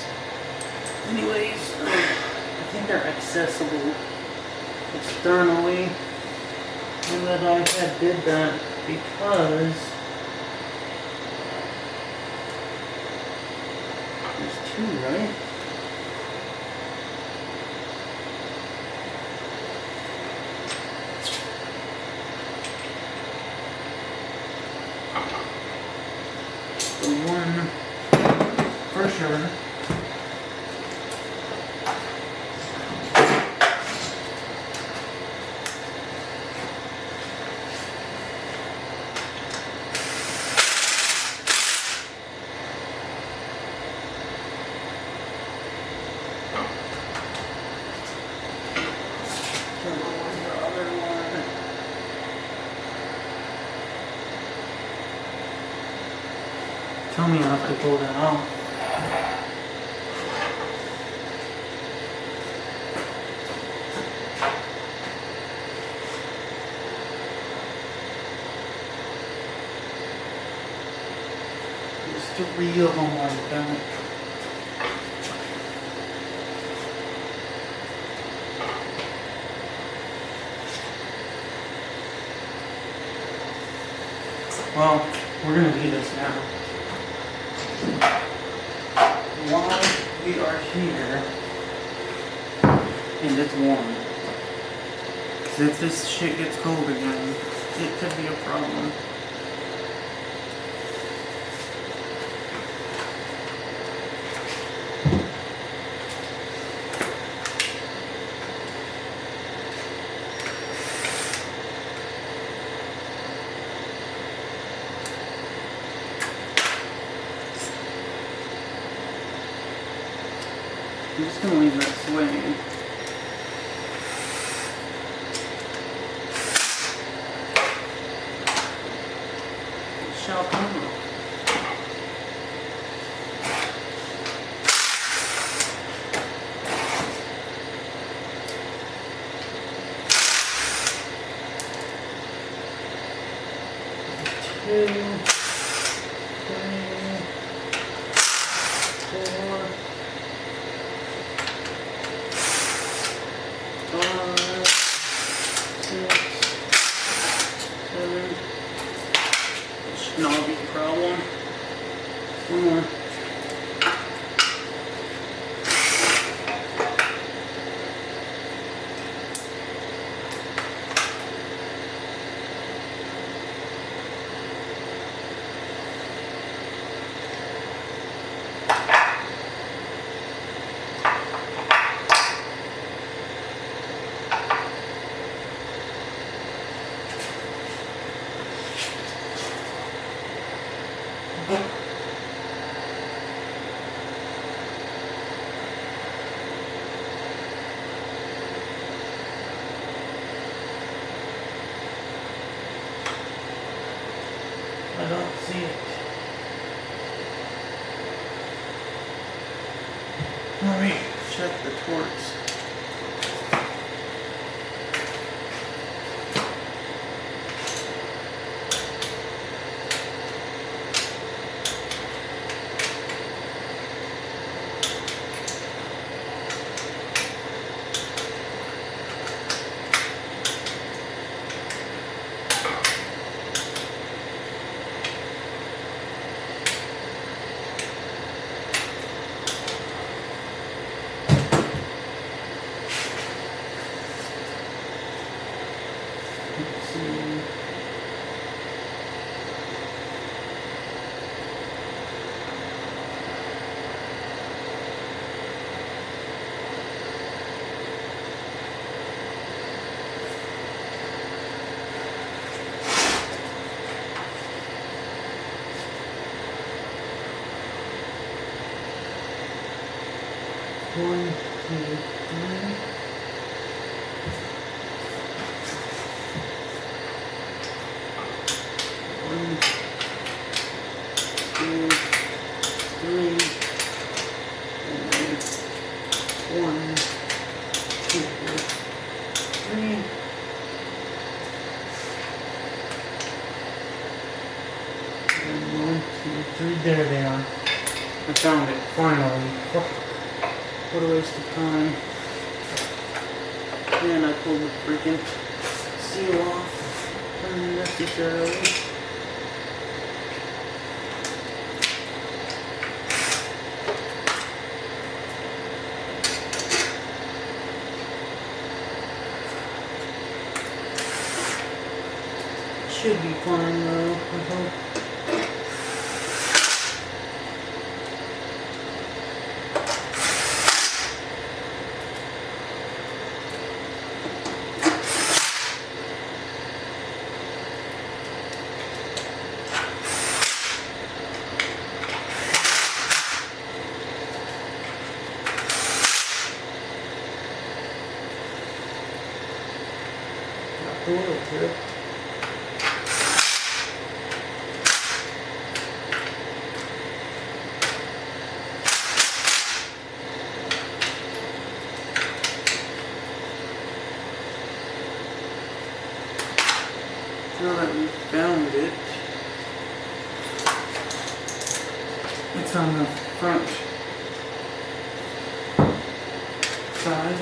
Anyways, I think they're accessible externally. And that I had did that because there's 2, right? The one for sure. Tell me I have to pull that out. There's 3 of them like that. Well, we're gonna do this now. While we are here, and it's warm, because if this shit gets cold again, it could be a problem. I'm just gonna leave that swaying. It shall come off. Two, three, 4, 5, 6, 7. That should not be a problem. One more. I don't see it. Let me check the torques. Let's see. One, two, three. One, two, three. And then 1, 2, 3. And 1, 2, 3. There they are. I found it finally. What a waste of time. And I pulled the freaking seal off unnecessarily. Should be fine though, I hope. The oil drip. Now that we found it, it's on the front side.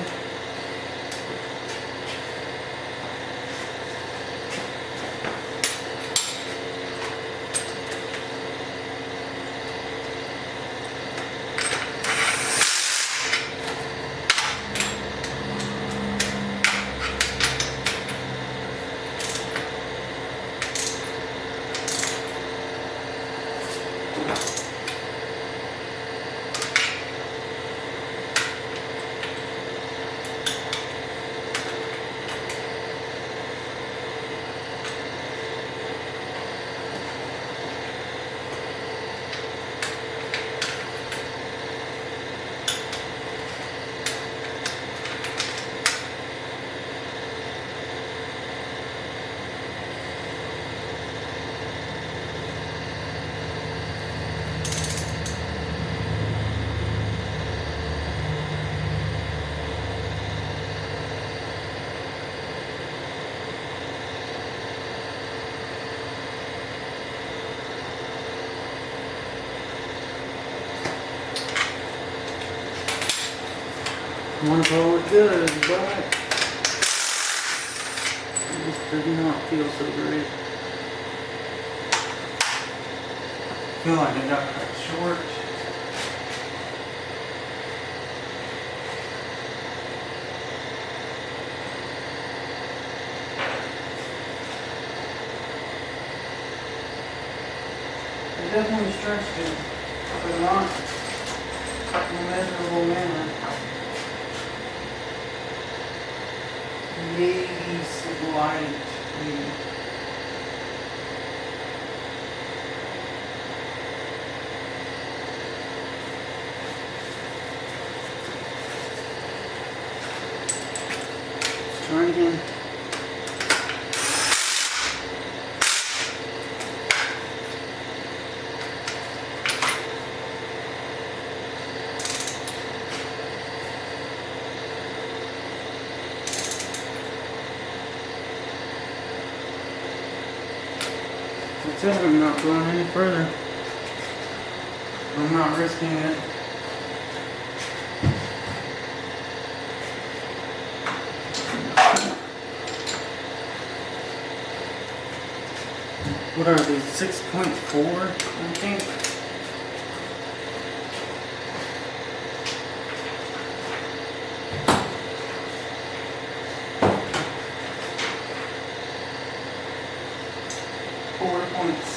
want to call it good, but it just does not feel so great. I feel like it got cut short. It definitely stretched it, but not in a measurable manner. Maybe slightly. Let's try again. That's it, I'm not going any further. I'm not risking it. What are these, 6.4, I think?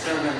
.7.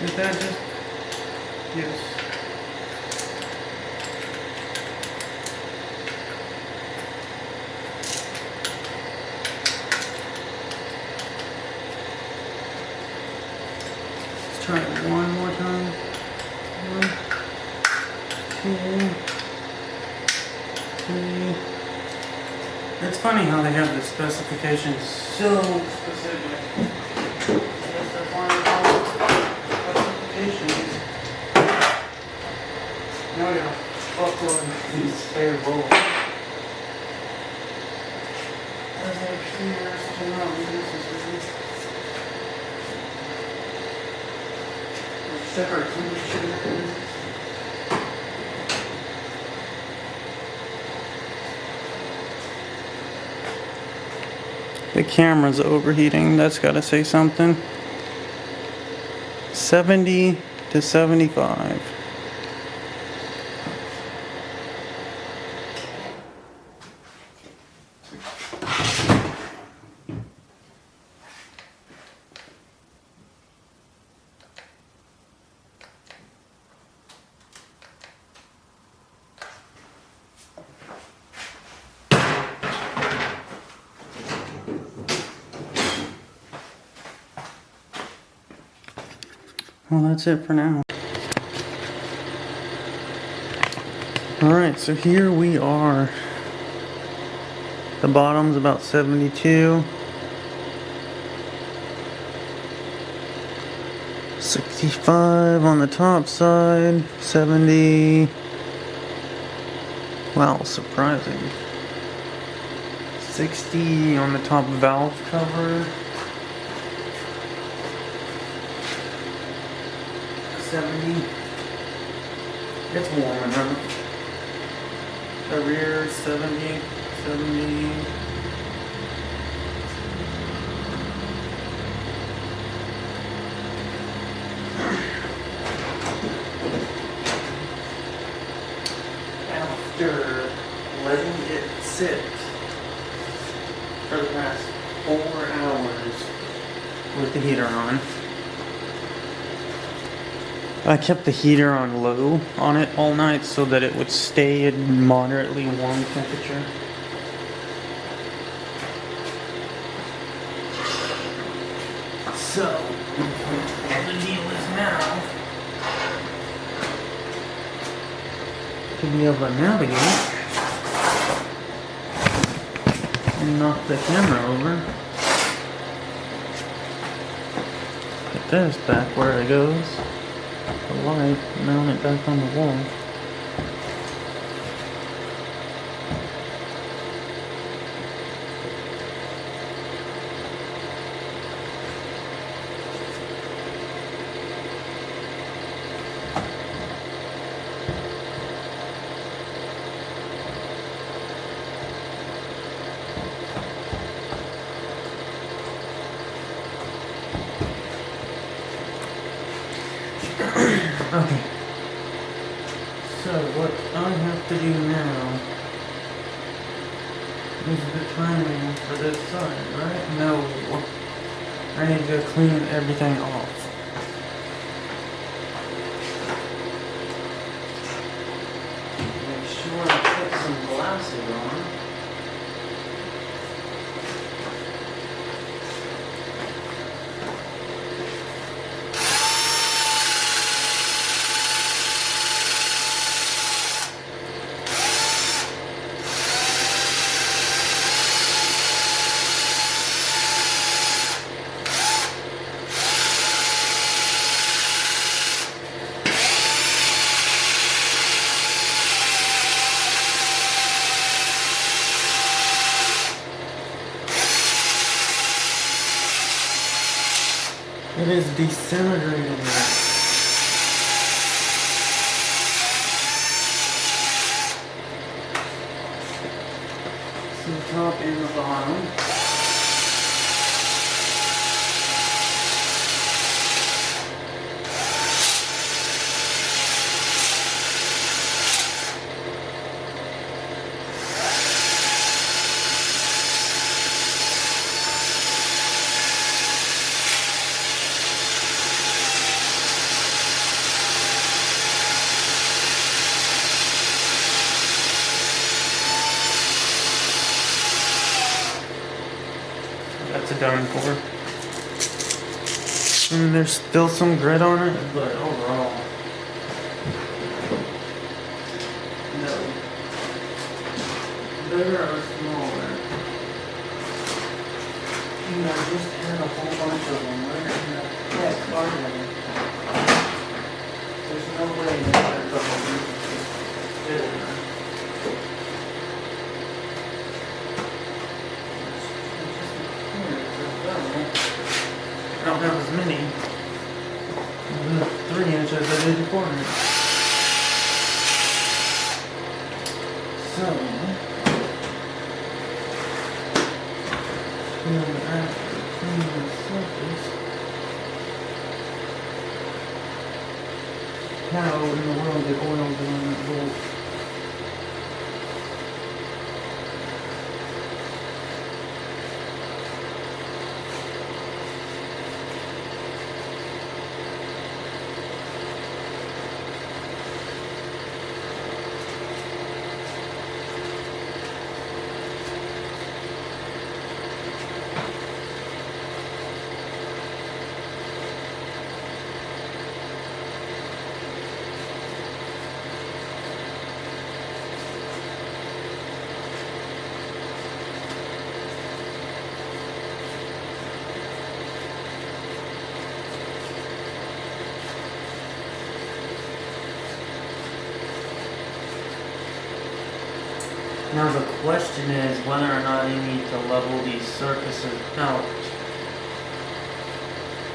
Is that just? Yes. Let's try it one more time. 1, 2, 3. It's funny how they have the specifications so specific. That's the final specifications. Now we gotta fuck with these spare bolts. That's actually yours to know. This is check our temperature. The camera's overheating. That's gotta say something. 70 to 75. Well, that's it for now. Alright, so here we are. The bottom's about 72. 65 on the top side. 70. Wow, surprising. 60 on the top valve cover. 70. It's warm enough. The rear 70, 70. After letting it sit for the past 4 hours with the heater on, I kept the heater on low on it all night so that it would stay at moderately warm temperature. So, what the deal is now, to be able to navigate and knock the camera over. Get this back where it goes. The light, mount it back on the wall. Okay. So what I have to do now is the timing for this side, right? No. I need to clean everything off. Make sure I put some glasses on. It is disintegrating. So the top and the bottom. That's a done for. And there's still some grit on it, but overall, no. Bigger or smaller? I just had a whole bunch of them right in that card. There's no way that a couple of these just fit in there. I don't have as many. 3 inches as I did before. So, after cleaning the surface, how in the world did oil go in that bolt? Now the question is whether or not you need to level these surfaces out.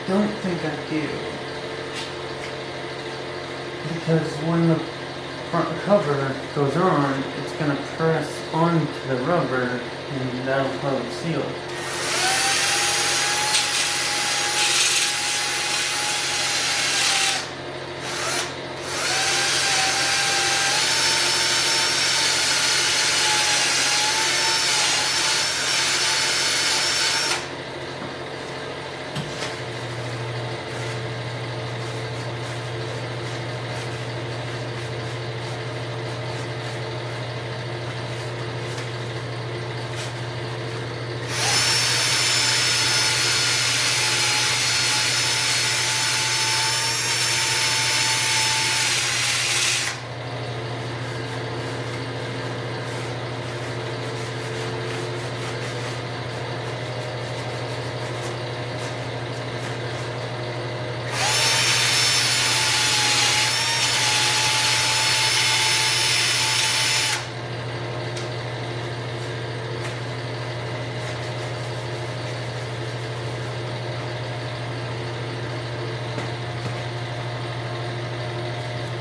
Don't think I do. Because when the front cover goes on, it's going to press onto the rubber and that'll probably seal it.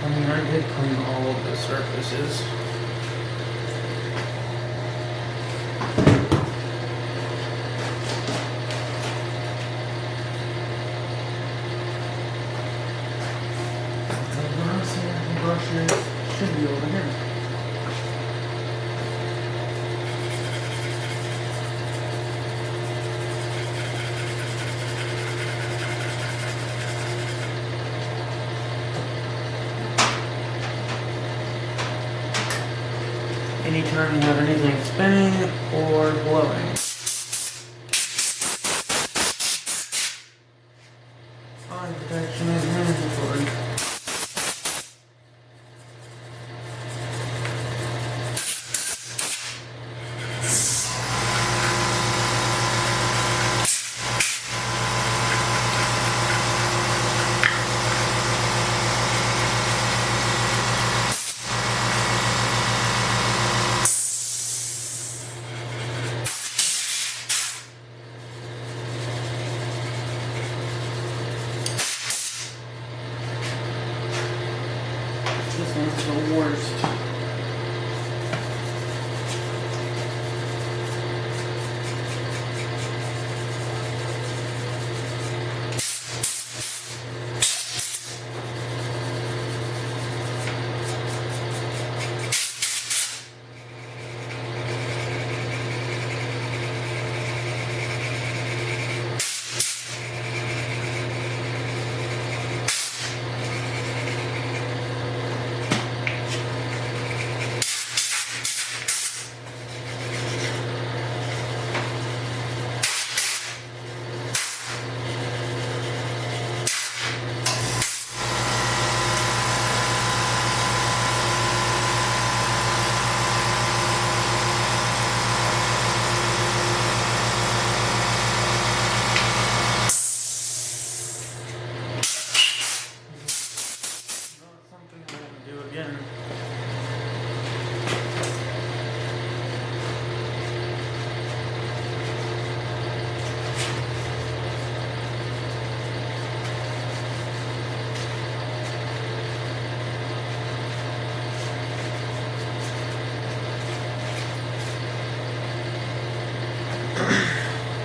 I mean, I did clean all of the surfaces. The brushes should be over here. Anytime you have anything spinning or blowing. Eye protection is mandatory. This one's the worst.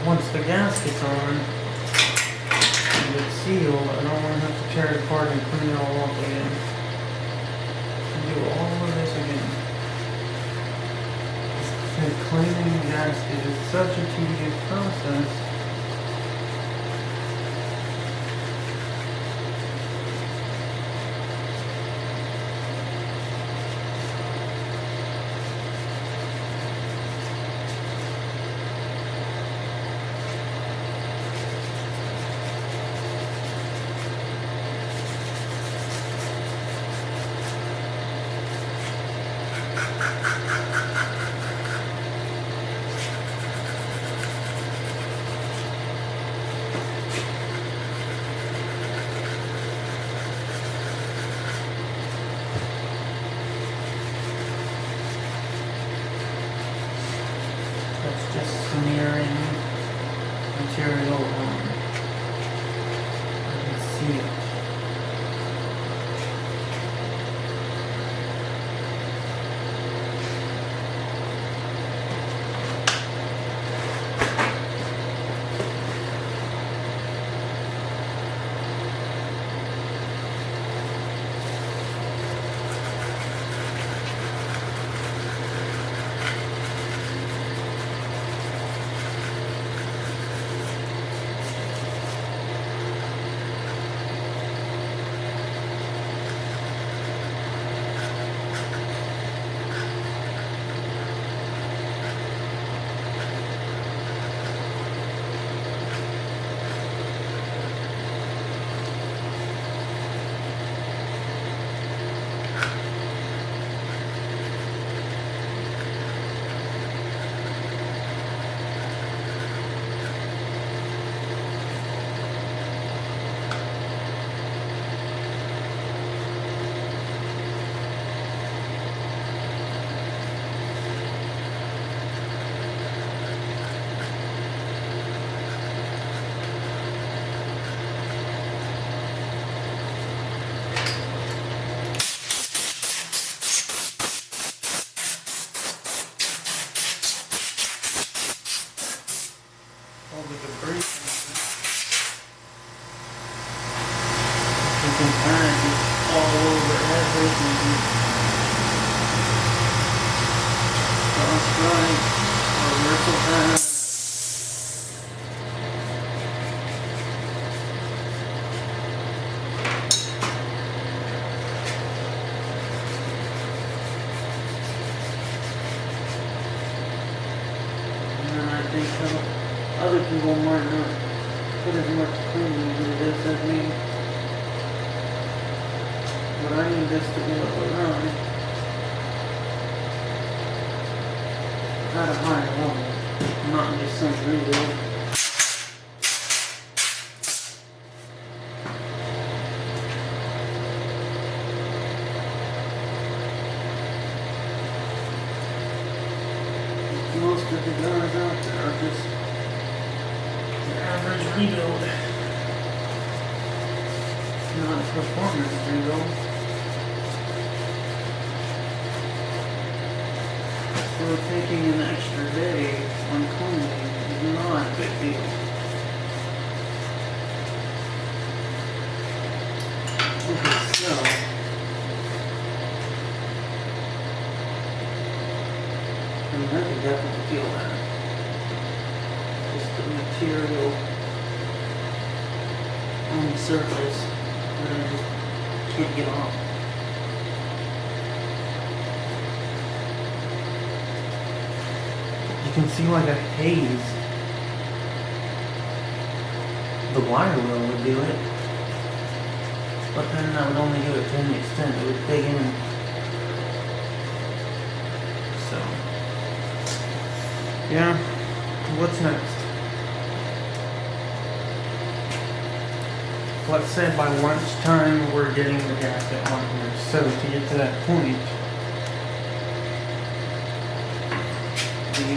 Once the gasket's on and it's sealed, I don't want to have to tear it apart and clean it all up again. Do all of this again. And cleaning the gasket is such a tedious process. That's just smearing material on. I can see it. all the debris from it. You can kind of just all over everything. Cross right, reversal pass. And I think other people might not put as much cleaning into this as me. But I need this to be able to run at a higher level, not just some rebuild. Most of the guys out there are just the average rebuild, not a performance rebuild. So taking an extra day on cleaning is not a big deal. Okay, so I mean, I can definitely feel that. Just the material on the surface that I just can't get off. You can see like a haze. The wire wheel would do it. But then I would only do it to an extent. It would dig in. So, yeah. What's next? Let's say by lunchtime we're getting the gasket on here. So to get to that point, the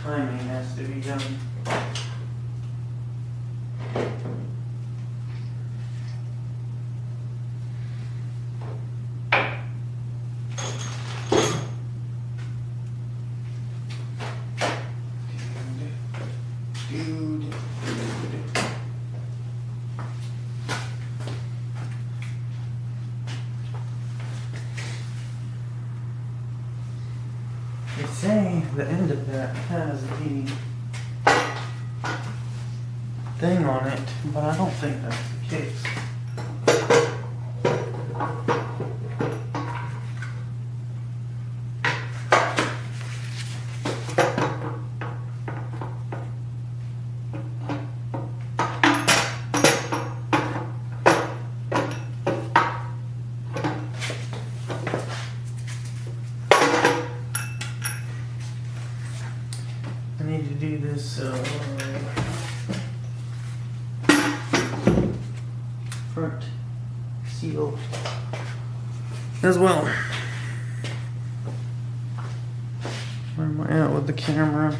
timing has to be done. They say the end of that has the thing on it, but I don't think that's the case. I need to do this front seal as well. Where am I at with the camera?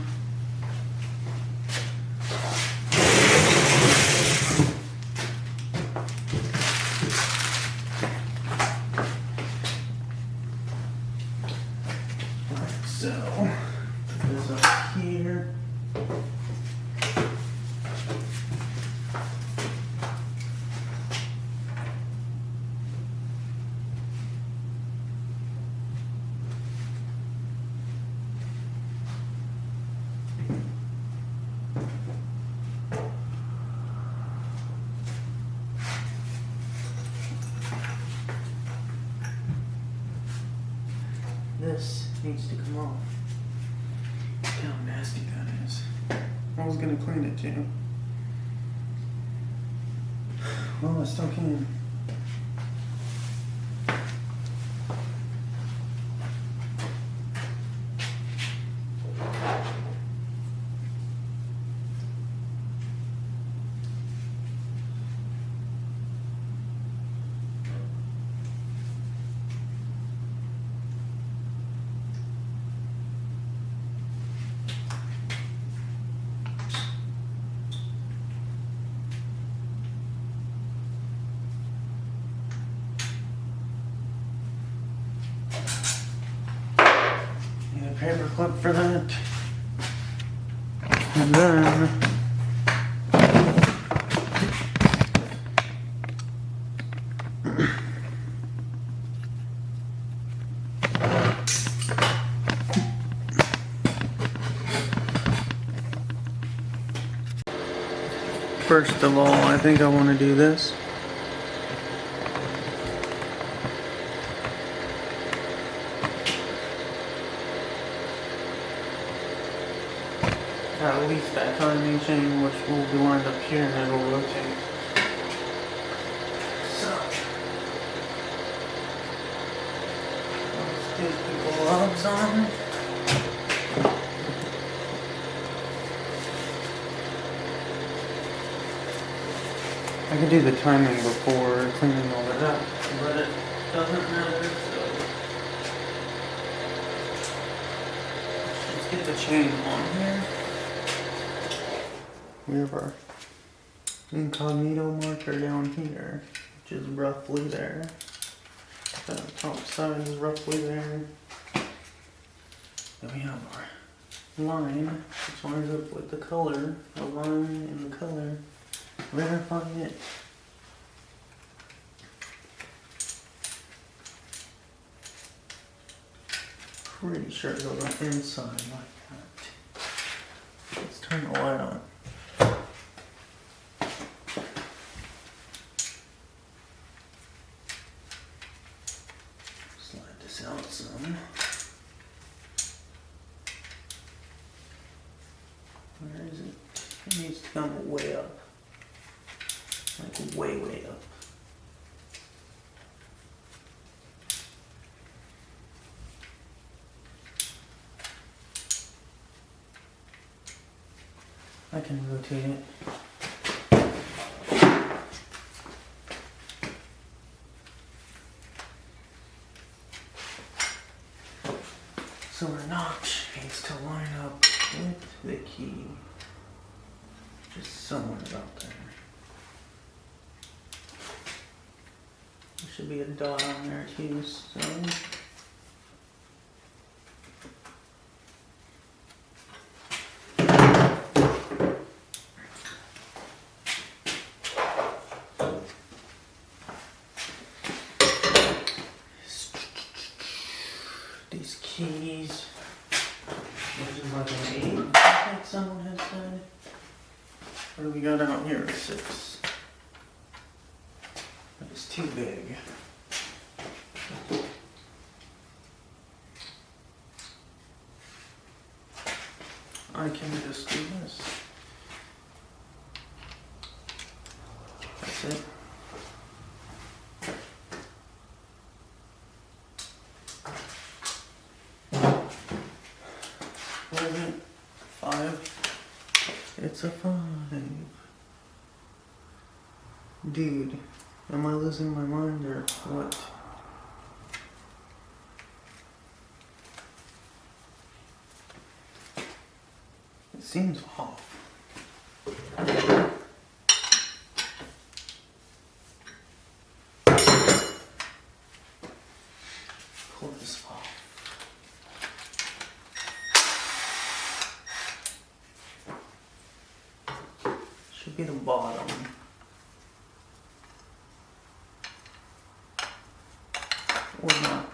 So, put this up here. This needs to come off. Look how nasty that is. I was gonna clean it too. Well, I still can. paper clip for that. And then first of all, I think I want to do this. At least that timing chain, which will be lined up here, and it'll rotate. So, let's get the gloves on. I could do the timing before cleaning all that up, but it doesn't matter, so let's get the chain on here. We have our incognito marker down here, which is roughly there. The top side is roughly there. Then we have our line, which lines up with the color, the line and the color. Verify it. Pretty sure it goes on the inside like that. Let's turn the light on. Slide this out some. Where is it? It needs to come way up. Like way, way up. I can rotate it. So our notch needs to line up with the key. Just somewhere about there. There should be a dot on there too, so. These keys, which is like an 8, I think someone has said. What do we got out here? 6. It's too big. I can just do this. That's it. What is it? 5? It's a 5. Dude, am I losing my mind or what? It seems off. Pull this off. Should be the bottom. Or not.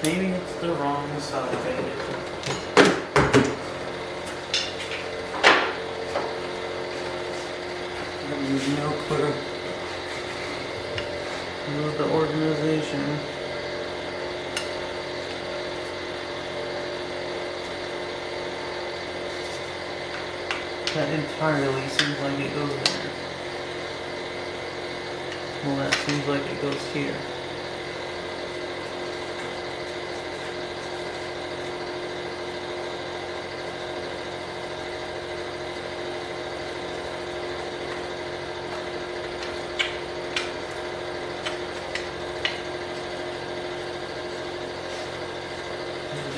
Maybe it's the wrong side. There's no clue. About the organization. That entirely seems like it goes there. Well, that seems like it goes here.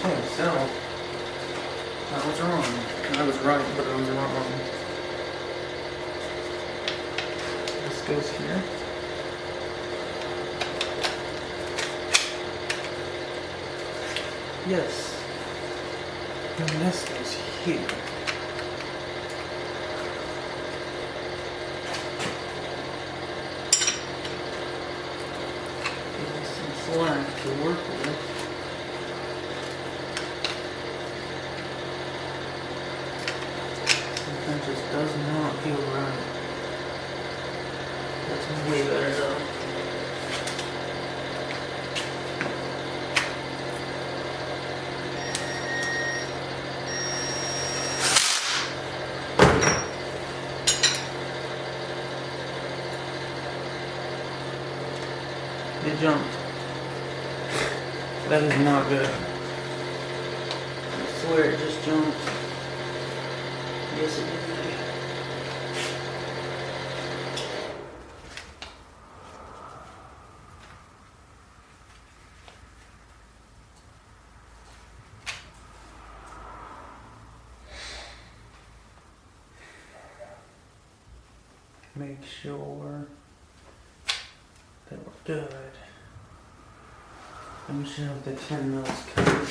Okay, so I was wrong. I was right, but I was wrong. This goes here. Yes. And this goes here. Give us some slack to work with. Sometimes just does not feel right. That's way better though. It jumped. That is not good. I swear it just jumped. Yes, it did. Make sure that we're good. And we should have the 10 mils covered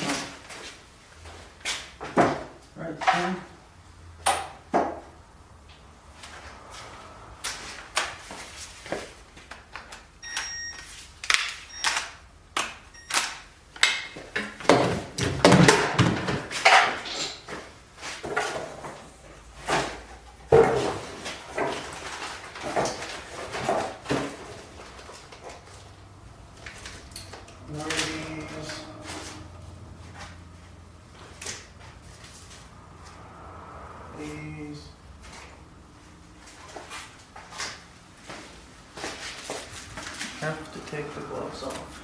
up. Right, 10. These. Have to take the gloves off.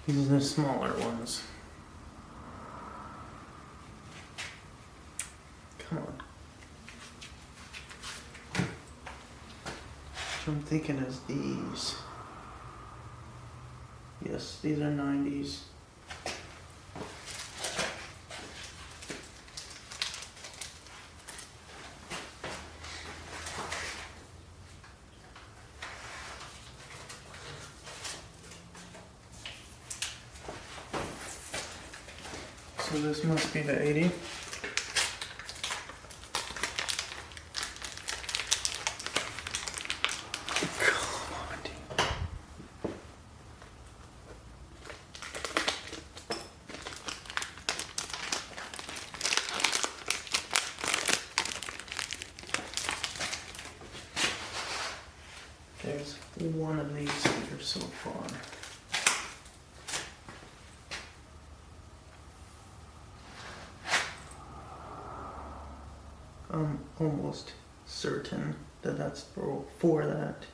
These are the smaller ones. Come on. So I'm thinking is these. Yes, these are 90s. So this must be the 80. There's one of these here so far. I'm almost certain that that's for that.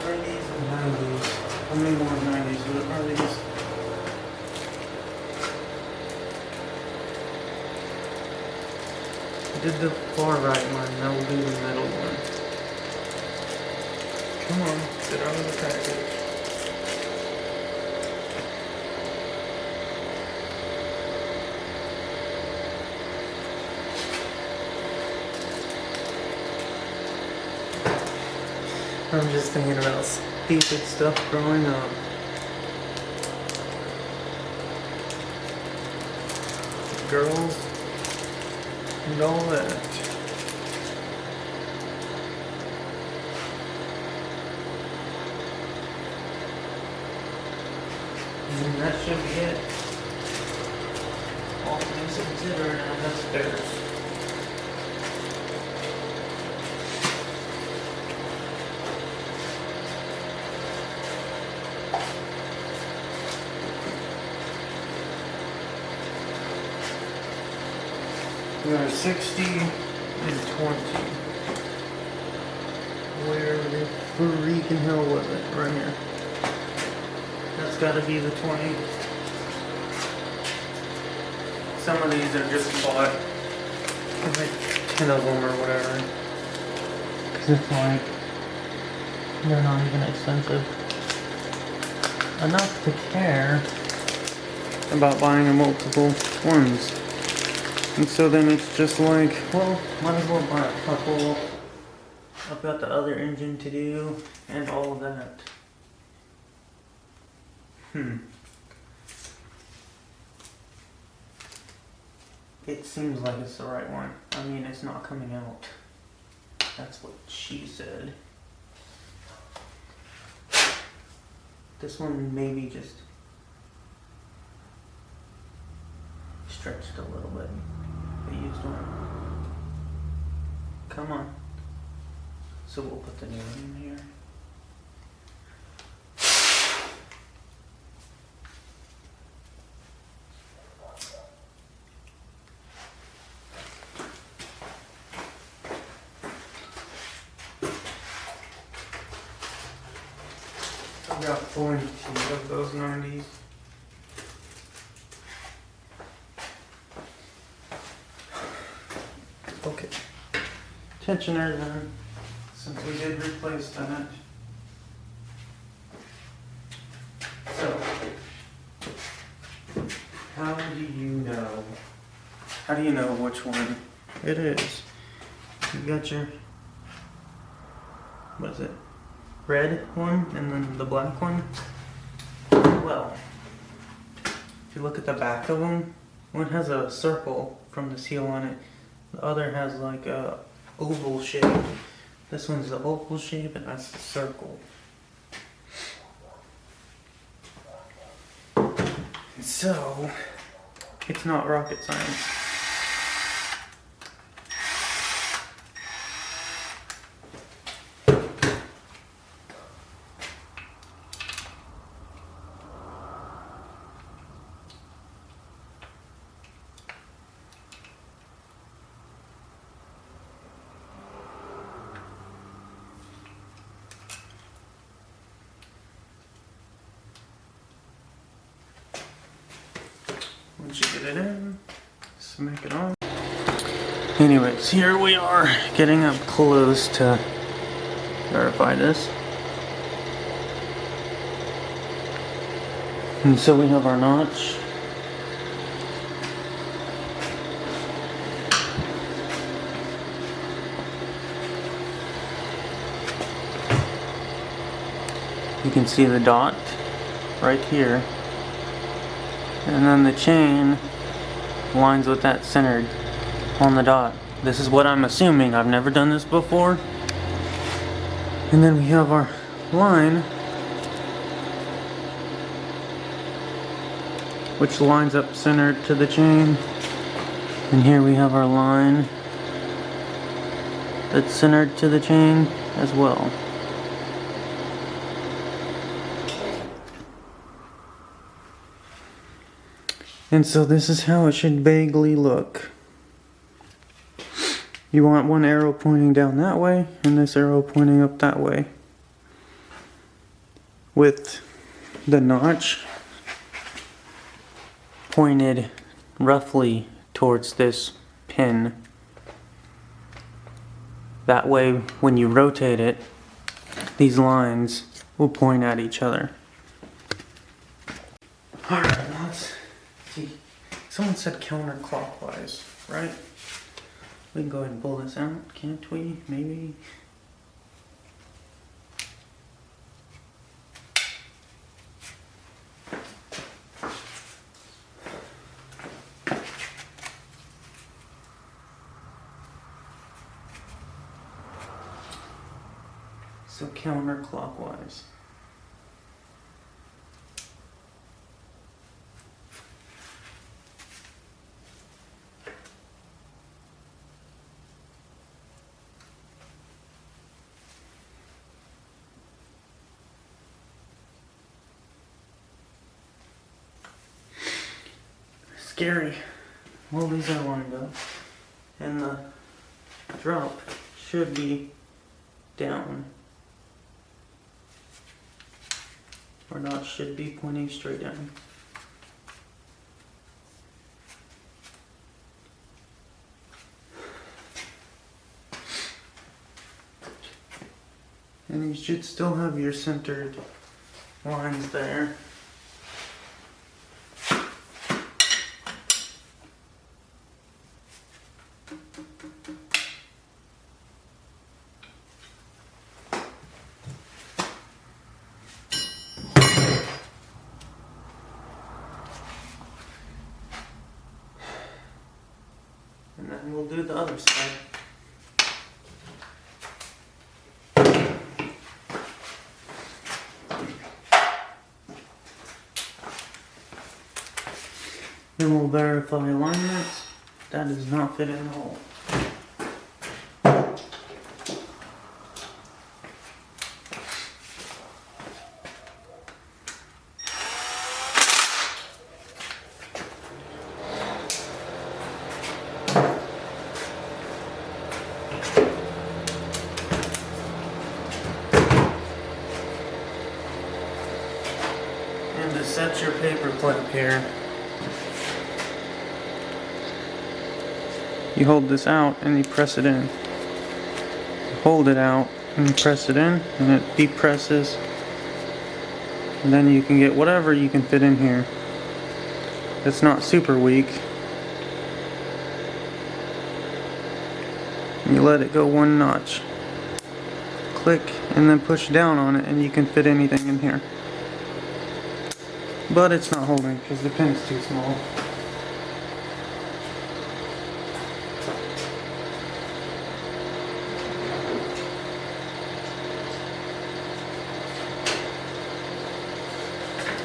Are these 90s? How many more 90s are these? I did the far right one, now we'll do the middle one. Come on, get out of the package. I'm just thinking about stupid stuff growing up. Girls and all that. And that should be it. All things considered, and that's fair. We are 60 and 20. Where the freaking hell was it? Right here. That's gotta be the 20. Some of these are just bought. There's like 10 of them or whatever. Cause it's like, they're not even expensive enough to care about buying a multiple ones. And so then it's just like, well, might as well buy a couple. I've got the other engine to do and all of that. It seems like it's the right one. I mean, it's not coming out. That's what she said. This one maybe just stretched a little bit. The used one. Come on. So we'll put the new one in here. I've got 42 of those 90s. Okay. Tensioner then, since we did replace that. So, how do you know which one it is? You got your, what is it? Red one and then the black one. Well, if you look at the back of them, one has a circle from the seal on it. The other has like a oval shape. This one's the oval shape and that's the circle. And so, it's not rocket science. Once you get it in, smack it on. Anyways, here we are getting up close to verify this. And so we have our notch. You can see the dot right here. And then the chain lines with that centered on the dot. This is what I'm assuming. I've never done this before. And then we have our line, which lines up centered to the chain. And here we have our line that's centered to the chain as well. And so this is how it should vaguely look. You want one arrow pointing down that way and this arrow pointing up that way, with the notch pointed roughly towards this pin. That way when you rotate it, these lines will point at each other. Alright, let's see. Someone said counterclockwise, right? We can go ahead and pull this out, can't we? Maybe. So counterclockwise. Scary. Well, these are lined up. and the drop should be down. Or not should be, pointing straight down. And you should still have your centered lines there. And then we'll do the other side. Then we'll verify alignments. That does not fit in the hole. And to set your paper clip here, you hold this out and you press it in. You hold it out and you press it in, and it depresses. And then you can get whatever you can fit in here. It's not super weak. And you let it go one notch. Click and then push down on it and you can fit anything in here. But it's not holding because the pin's too small.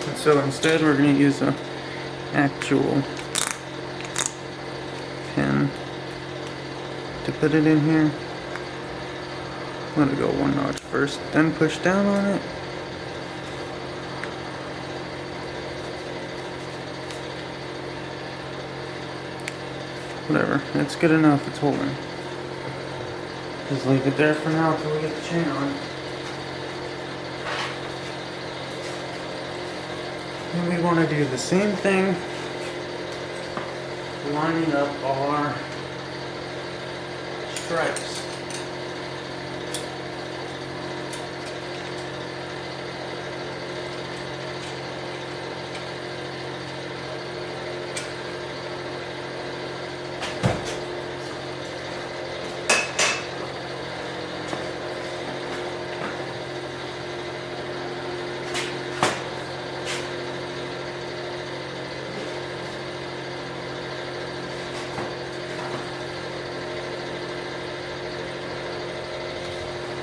And so instead we're going to use an actual pin to put it in here. Let it go one notch first, then push down on it. Whatever, it's good enough, it's holding. Just leave it there for now until we get the chain on. And we want to do the same thing, lining up our stripes.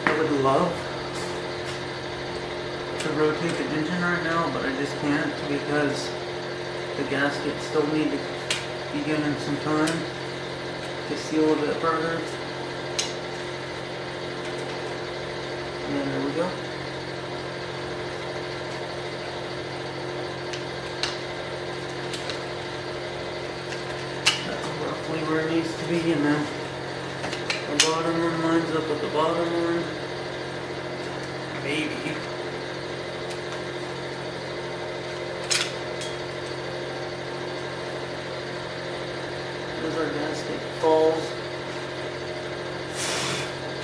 I would love to rotate the engine right now, but I just can't because the gasket still need to be given some time to seal a bit further. And there we go. That's roughly where it needs to be, and then the bottom one lines up with the bottom one. Maybe. As our gasket falls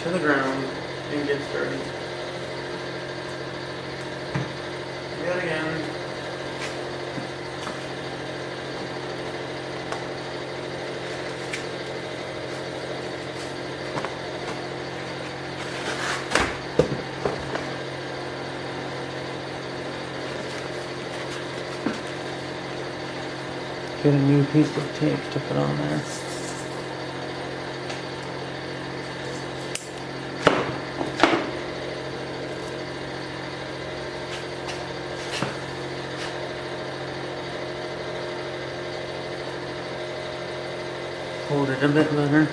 to the ground and gets dirty. Yet again. Get a new piece of tape to put on there. Hold it a bit better.